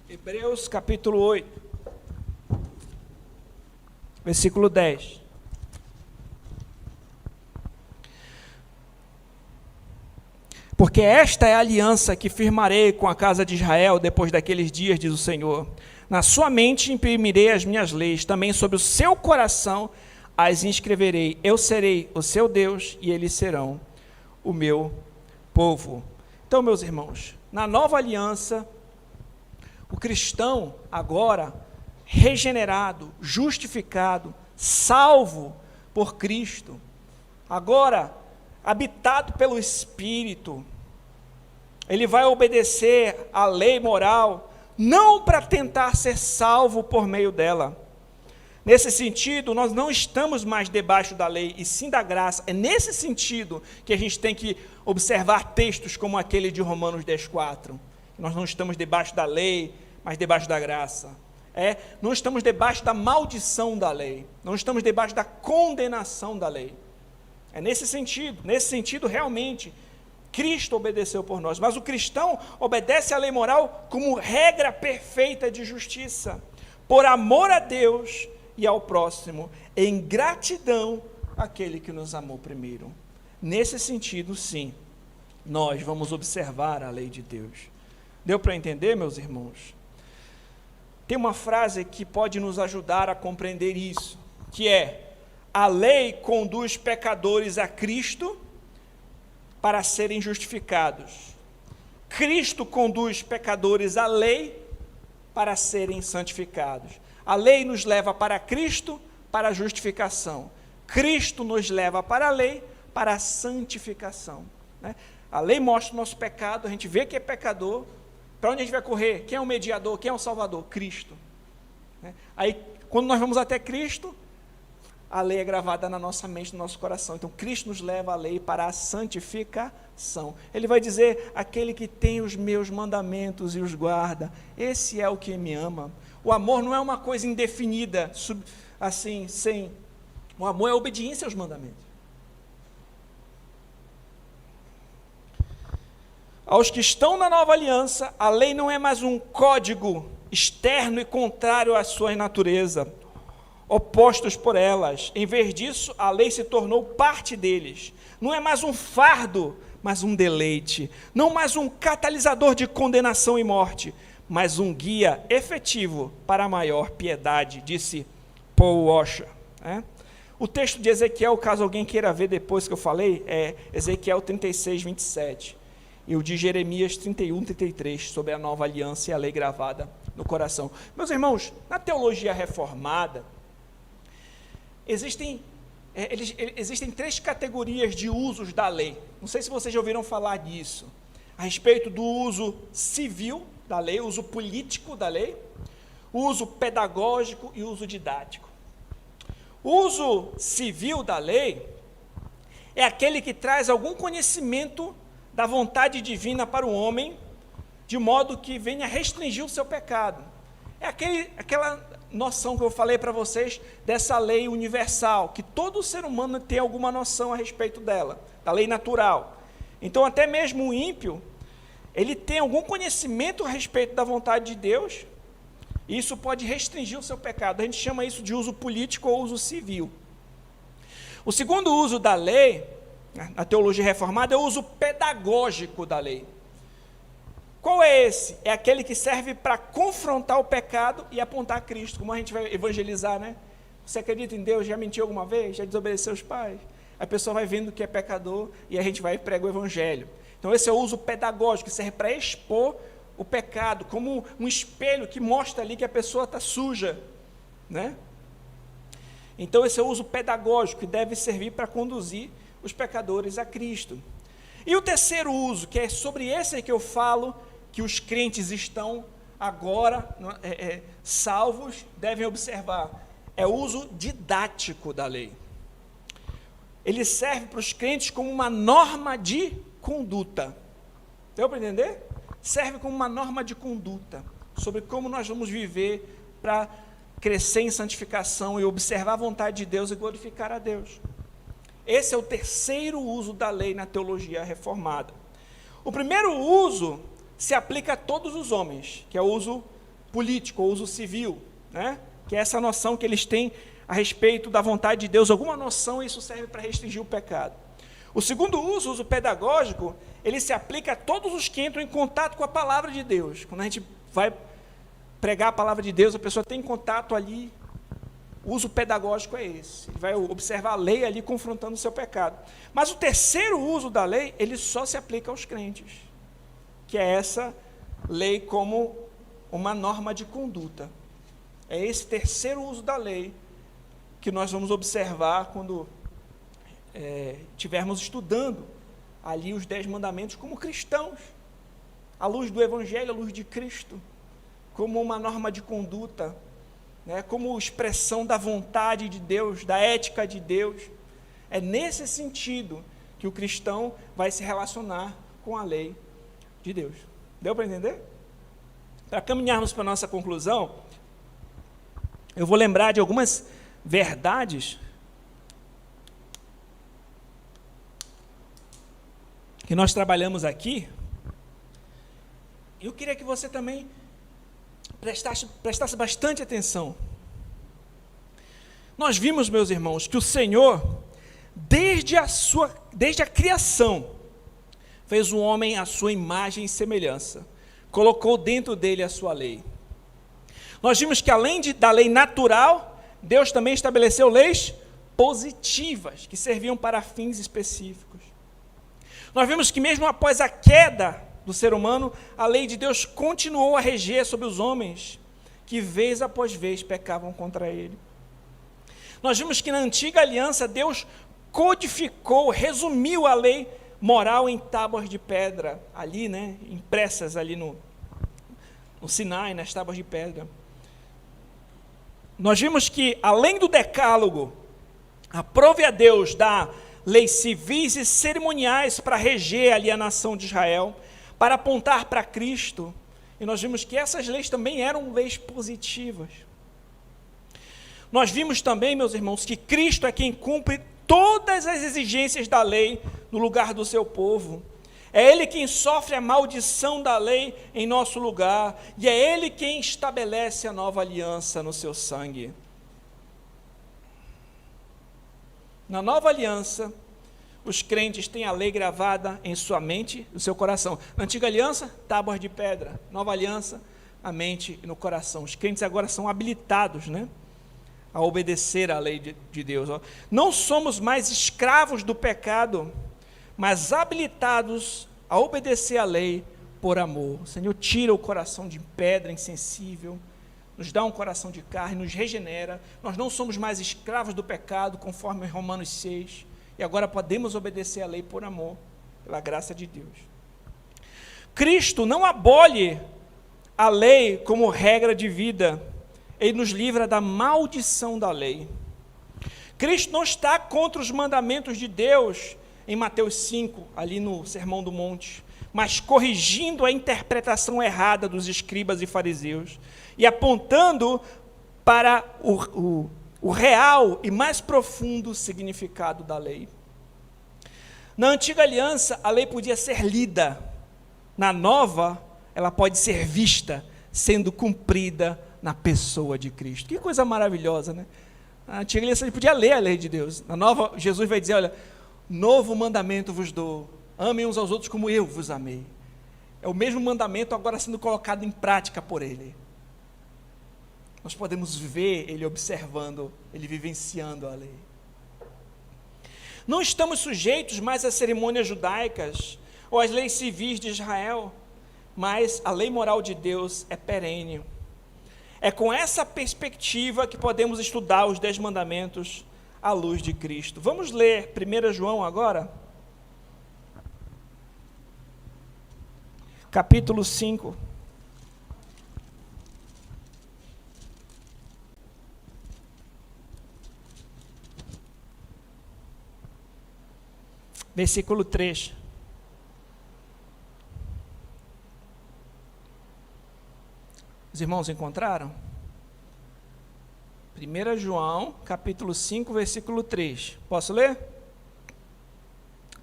Hebreus capítulo 8, versículo 10. Porque esta é a aliança que firmarei com a casa de Israel depois daqueles dias, diz o Senhor. Na sua mente imprimirei as minhas leis, também sobre o seu coração as inscreverei. Eu serei o seu Deus e eles serão o meu povo. Então, meus irmãos, na nova aliança, o cristão agora regenerado, justificado, salvo por Cristo, agora habitado pelo Espírito, ele vai obedecer à lei moral, não para tentar ser salvo por meio dela. Nesse sentido, nós não estamos mais debaixo da lei, e sim da graça. É nesse sentido que a gente tem que observar textos como aquele de Romanos 10,4. Nós não estamos debaixo da lei, mas debaixo da graça. Não estamos debaixo da maldição da lei, não estamos debaixo da condenação da lei. É nesse sentido realmente, Cristo obedeceu por nós, mas o cristão obedece à lei moral como regra perfeita de justiça, por amor a Deus e ao próximo, em gratidão àquele que nos amou primeiro. Nesse sentido, sim, nós vamos observar a lei de Deus. Deu para entender, meus irmãos? Tem uma frase que pode nos ajudar a compreender isso, que é: a lei conduz pecadores a Cristo para serem justificados. Cristo conduz pecadores à lei para serem santificados. A lei nos leva para Cristo, para a justificação. Cristo nos leva para a lei, para a santificação. A lei mostra o nosso pecado, a gente vê que é pecador. Para onde a gente vai correr? Quem é o mediador? Quem é o salvador? Cristo. Aí, quando nós vamos até Cristo, a lei é gravada na nossa mente, no nosso coração. Então, Cristo nos leva a lei para a santificação. Ele vai dizer: aquele que tem os meus mandamentos e os guarda, esse é o que me ama. O amor não é uma coisa indefinida, assim, sem o amor é a obediência aos mandamentos. Aos que estão na nova aliança, a lei não é mais um código externo e contrário à sua natureza, opostos por elas. Em vez disso, a lei se tornou parte deles. Não é mais um fardo, mas um deleite. Não mais um catalisador de condenação e morte, mas um guia efetivo para a maior piedade, disse Paul Washer. O texto de Ezequiel, caso alguém queira ver depois que eu falei, é Ezequiel 36, 27. E o de Jeremias 31, 33, sobre a nova aliança e a lei gravada no coração. Meus irmãos, na teologia reformada, existem 3 categorias de usos da lei. Não sei se vocês já ouviram falar disso. A respeito do uso civil da lei, o uso político da lei, o uso pedagógico e o uso didático. O uso civil da lei é aquele que traz algum conhecimento da vontade divina para o homem, de modo que venha restringir o seu pecado. É aquela noção que eu falei para vocês, dessa lei universal, que todo ser humano tem alguma noção a respeito dela, da lei natural. Então, até mesmo o ímpio, ele tem algum conhecimento a respeito da vontade de Deus, e isso pode restringir o seu pecado. A gente chama isso de uso político ou uso civil. O segundo uso da lei, na teologia reformada, é o uso pedagógico da lei. Qual é esse? É aquele que serve para confrontar o pecado e apontar a Cristo, como a gente vai evangelizar, né? Você acredita em Deus? Já mentiu alguma vez? Já desobedeceu os pais? A pessoa vai vendo que é pecador e a gente vai e prega o evangelho. Então esse é o uso pedagógico, que serve para expor o pecado, como um espelho que mostra ali que a pessoa está suja, né? Então esse é o uso pedagógico, que deve servir para conduzir os pecadores a Cristo. E o terceiro uso, que é sobre esse que eu falo, que os crentes estão agora salvos, devem observar, é o uso didático da lei. Ele serve para os crentes como uma norma de conduta. Deu para entender? Serve como uma norma de conduta, sobre como nós vamos viver para crescer em santificação e observar a vontade de Deus e glorificar a Deus. Esse é o terceiro uso da lei na teologia reformada. O primeiro uso se aplica a todos os homens, que é o uso político, o uso civil, né? Que é essa noção que eles têm a respeito da vontade de Deus, alguma noção, e isso serve para restringir o pecado. O segundo uso, o uso pedagógico, ele se aplica a todos os que entram em contato com a palavra de Deus. Quando a gente vai pregar a palavra de Deus, a pessoa tem contato ali. O uso pedagógico é esse. Ele vai observar a lei ali confrontando o seu pecado. Mas o terceiro uso da lei, ele só se aplica aos crentes, que é essa lei como uma norma de conduta. É esse terceiro uso da lei que nós vamos observar quando estivermos estudando ali os 10 mandamentos como cristãos, à luz do Evangelho, à luz de Cristo, como uma norma de conduta, né, como expressão da vontade de Deus, da ética de Deus. É nesse sentido que o cristão vai se relacionar com a lei de Deus. Deu para entender? Para caminharmos para a nossa conclusão, eu vou lembrar de algumas verdades que nós trabalhamos aqui. Eu queria que você também prestasse bastante atenção. Nós vimos, meus irmãos, que o Senhor, desde a criação, fez o homem à sua imagem e semelhança, colocou dentro dele a sua lei. Nós vimos que além da lei natural, Deus também estabeleceu leis positivas, que serviam para fins específicos. Nós vimos que mesmo após a queda do ser humano, a lei de Deus continuou a reger sobre os homens, que vez após vez pecavam contra ele. Nós vimos que na antiga aliança, Deus codificou, resumiu a lei moral em tábuas de pedra, ali, né, impressas ali no Sinai, nas tábuas de pedra. Nós vimos que, além do decálogo, aprove a Deus dar leis civis e cerimoniais para reger ali a nação de Israel, para apontar para Cristo, e nós vimos que essas leis também eram leis positivas. Nós vimos também, meus irmãos, que Cristo é quem cumpre todas as exigências da lei no lugar do seu povo. É Ele quem sofre a maldição da lei em nosso lugar, e é Ele quem estabelece a nova aliança no seu sangue. Na nova aliança, os crentes têm a lei gravada em sua mente, no seu coração. Na antiga aliança, tábuas de pedra. Nova aliança, a mente e no coração. Os crentes agora são habilitados, né, a obedecer à lei de Deus. Não somos mais escravos do pecado, mas habilitados a obedecer à lei por amor. O Senhor tira o coração de pedra insensível, nos dá um coração de carne, nos regenera. Nós não somos mais escravos do pecado, conforme Romanos 6, e agora podemos obedecer à lei por amor, pela graça de Deus. Cristo não abole a lei como regra de vida, Ele nos livra da maldição da lei. Cristo não está contra os mandamentos de Deus, em Mateus 5, ali no Sermão do Monte, mas corrigindo a interpretação errada dos escribas e fariseus, e apontando para o real e mais profundo significado da lei. Na antiga aliança, a lei podia ser lida. Na nova, ela pode ser vista, sendo cumprida na pessoa de Cristo. Que coisa maravilhosa, né? Na antiga aliança, ele podia ler a lei de Deus. Na nova, Jesus vai dizer, olha, novo mandamento vos dou, amem uns aos outros como eu vos amei. É o mesmo mandamento agora sendo colocado em prática por Ele. Nós podemos ver Ele observando, Ele vivenciando a lei. Não estamos sujeitos mais às cerimônias judaicas ou às leis civis de Israel, mas a lei moral de Deus é perene. É com essa perspectiva que podemos estudar os 10 mandamentos à luz de Cristo. Vamos ler 1 João agora? Capítulo 5. Versículo 3. Os irmãos encontraram? 1 João, capítulo 5, versículo 3. Posso ler?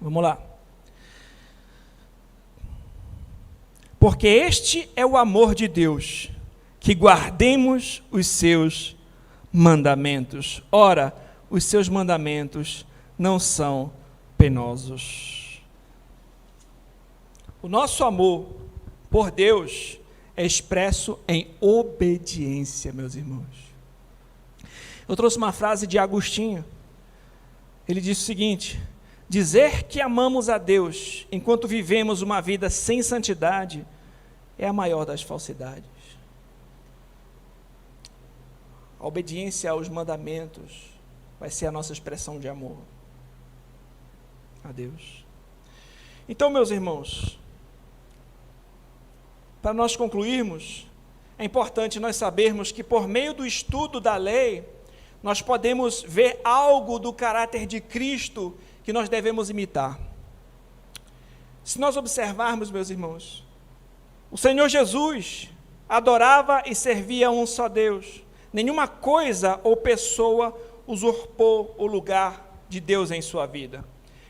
Vamos lá. Porque este é o amor de Deus, que guardemos os seus mandamentos. Ora, os seus mandamentos não são penosos. O nosso amor por Deus é expresso em obediência, meus irmãos. Eu trouxe uma frase de Agostinho. Ele disse o seguinte: dizer que amamos a Deus enquanto vivemos uma vida sem santidade é a maior das falsidades. A obediência aos mandamentos vai ser a nossa expressão de amor a Deus. Então, meus irmãos, para nós concluirmos, é importante nós sabermos que por meio do estudo da lei, nós podemos ver algo do caráter de Cristo que nós devemos imitar. Se nós observarmos, meus irmãos, o Senhor Jesus adorava e servia a um só Deus. Nenhuma coisa ou pessoa usurpou o lugar de Deus em sua vida.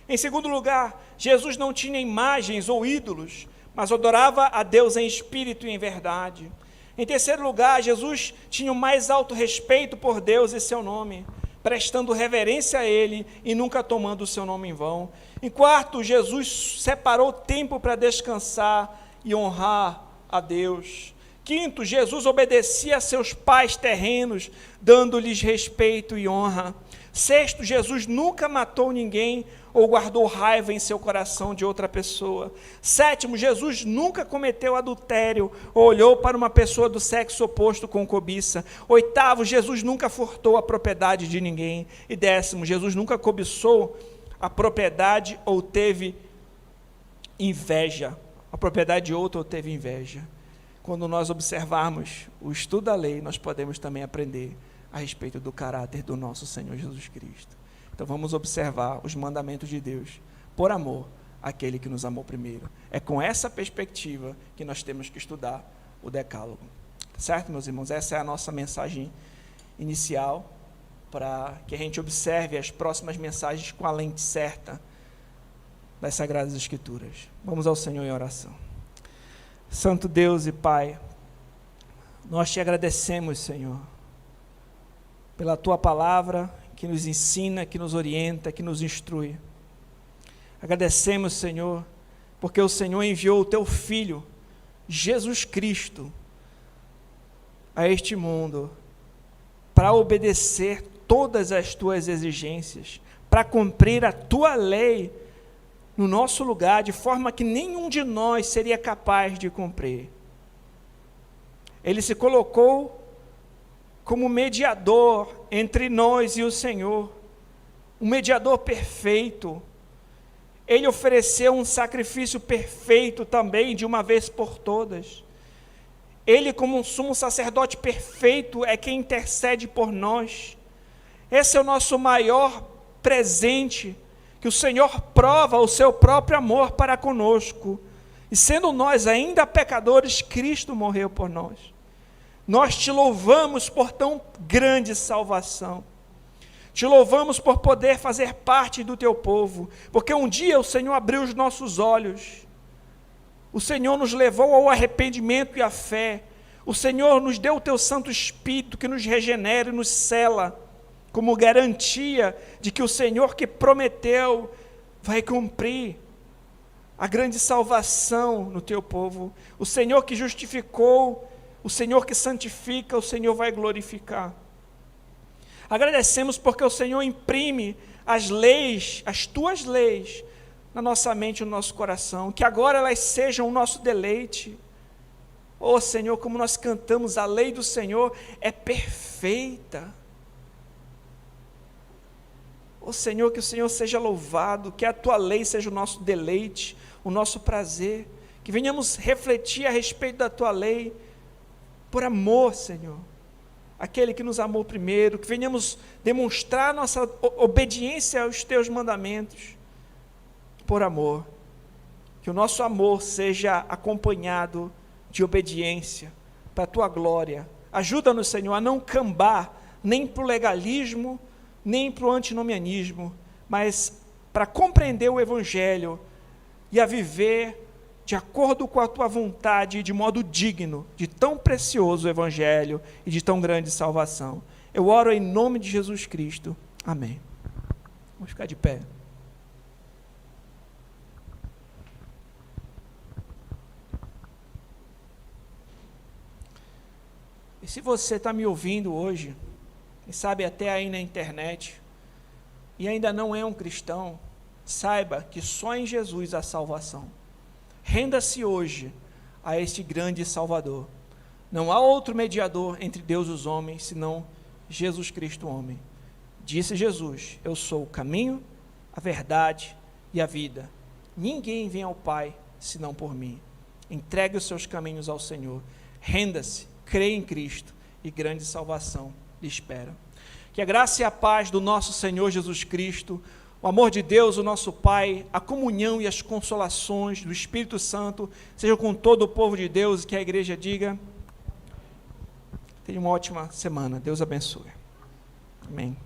Em segundo lugar, Jesus não tinha imagens ou ídolos, mas adorava a Deus em espírito e em verdade. Em terceiro lugar, Jesus tinha o mais alto respeito por Deus e seu nome, prestando reverência a Ele e nunca tomando o seu nome em vão. Em quarto, Jesus separou tempo para descansar e honrar a Deus. Quinto, Jesus obedecia a seus pais terrenos, dando-lhes respeito e honra. Sexto, Jesus nunca matou ninguém ou guardou raiva em seu coração de outra pessoa. Sétimo, Jesus nunca cometeu adultério ou olhou para uma pessoa do sexo oposto com cobiça. Oitavo, Jesus nunca furtou a propriedade de ninguém. E décimo, Jesus nunca cobiçou a propriedade ou teve inveja. A propriedade de outro ou teve inveja. Quando nós observarmos o estudo da lei, nós podemos também aprender a respeito do caráter do nosso Senhor Jesus Cristo. Então vamos observar os mandamentos de Deus, por amor àquele que nos amou primeiro. É com essa perspectiva que nós temos que estudar o Decálogo. Certo, meus irmãos? Essa é a nossa mensagem inicial para que a gente observe as próximas mensagens com a lente certa das Sagradas Escrituras. Vamos ao Senhor em oração. Santo Deus e Pai, nós te agradecemos, Senhor, pela Tua palavra que nos ensina, que nos orienta, que nos instrui. Agradecemos, Senhor, porque o Senhor enviou o Teu Filho, Jesus Cristo, a este mundo, para obedecer todas as Tuas exigências, para cumprir a Tua lei no nosso lugar, de forma que nenhum de nós seria capaz de cumprir. Ele se colocou como mediador entre nós e o Senhor, um mediador perfeito. Ele ofereceu um sacrifício perfeito também, de uma vez por todas. Ele, como um sumo sacerdote perfeito, é quem intercede por nós. Esse é o nosso maior presente, que o Senhor prova o seu próprio amor para conosco. E sendo nós ainda pecadores, Cristo morreu por nós. Nós te louvamos por tão grande salvação. Te louvamos por poder fazer parte do teu povo, porque um dia o Senhor abriu os nossos olhos. O Senhor nos levou ao arrependimento e à fé. O Senhor nos deu o teu Santo Espírito, que nos regenera e nos sela, como garantia de que o Senhor que prometeu vai cumprir a grande salvação no teu povo. O Senhor que justificou, o Senhor que santifica, o Senhor vai glorificar. Agradecemos porque o Senhor imprime as leis, as tuas leis, na nossa mente e no nosso coração, que agora elas sejam o nosso deleite. Oh Senhor, como nós cantamos, a lei do Senhor é perfeita. Oh Senhor, que o Senhor seja louvado, que a tua lei seja o nosso deleite, o nosso prazer, que venhamos refletir a respeito da tua lei, por amor, Senhor, aquele que nos amou primeiro, que venhamos demonstrar nossa obediência aos teus mandamentos, por amor, que o nosso amor seja acompanhado de obediência, para a tua glória. Ajuda-nos, Senhor, a não cambar, nem para o legalismo, nem para o antinomianismo, mas para compreender o Evangelho e a viver de acordo com a tua vontade, de modo digno, de tão precioso Evangelho e de tão grande salvação. Eu oro em nome de Jesus Cristo. Amém. Vamos ficar de pé. E se você está me ouvindo hoje, quem sabe até aí na internet, e ainda não é um cristão, saiba que só em Jesus há salvação. Renda-se hoje a este grande Salvador. Não há outro mediador entre Deus e os homens, senão Jesus Cristo, homem. Disse Jesus: eu sou o caminho, a verdade e a vida. Ninguém vem ao Pai, senão por mim. Entregue os seus caminhos ao Senhor. Renda-se, creia em Cristo, e grande salvação lhe espera. Que a graça e a paz do nosso Senhor Jesus Cristo, o amor de Deus, o nosso Pai, a comunhão e as consolações do Espírito Santo sejam com todo o povo de Deus, e que a igreja diga: tenha uma ótima semana, Deus abençoe. Amém.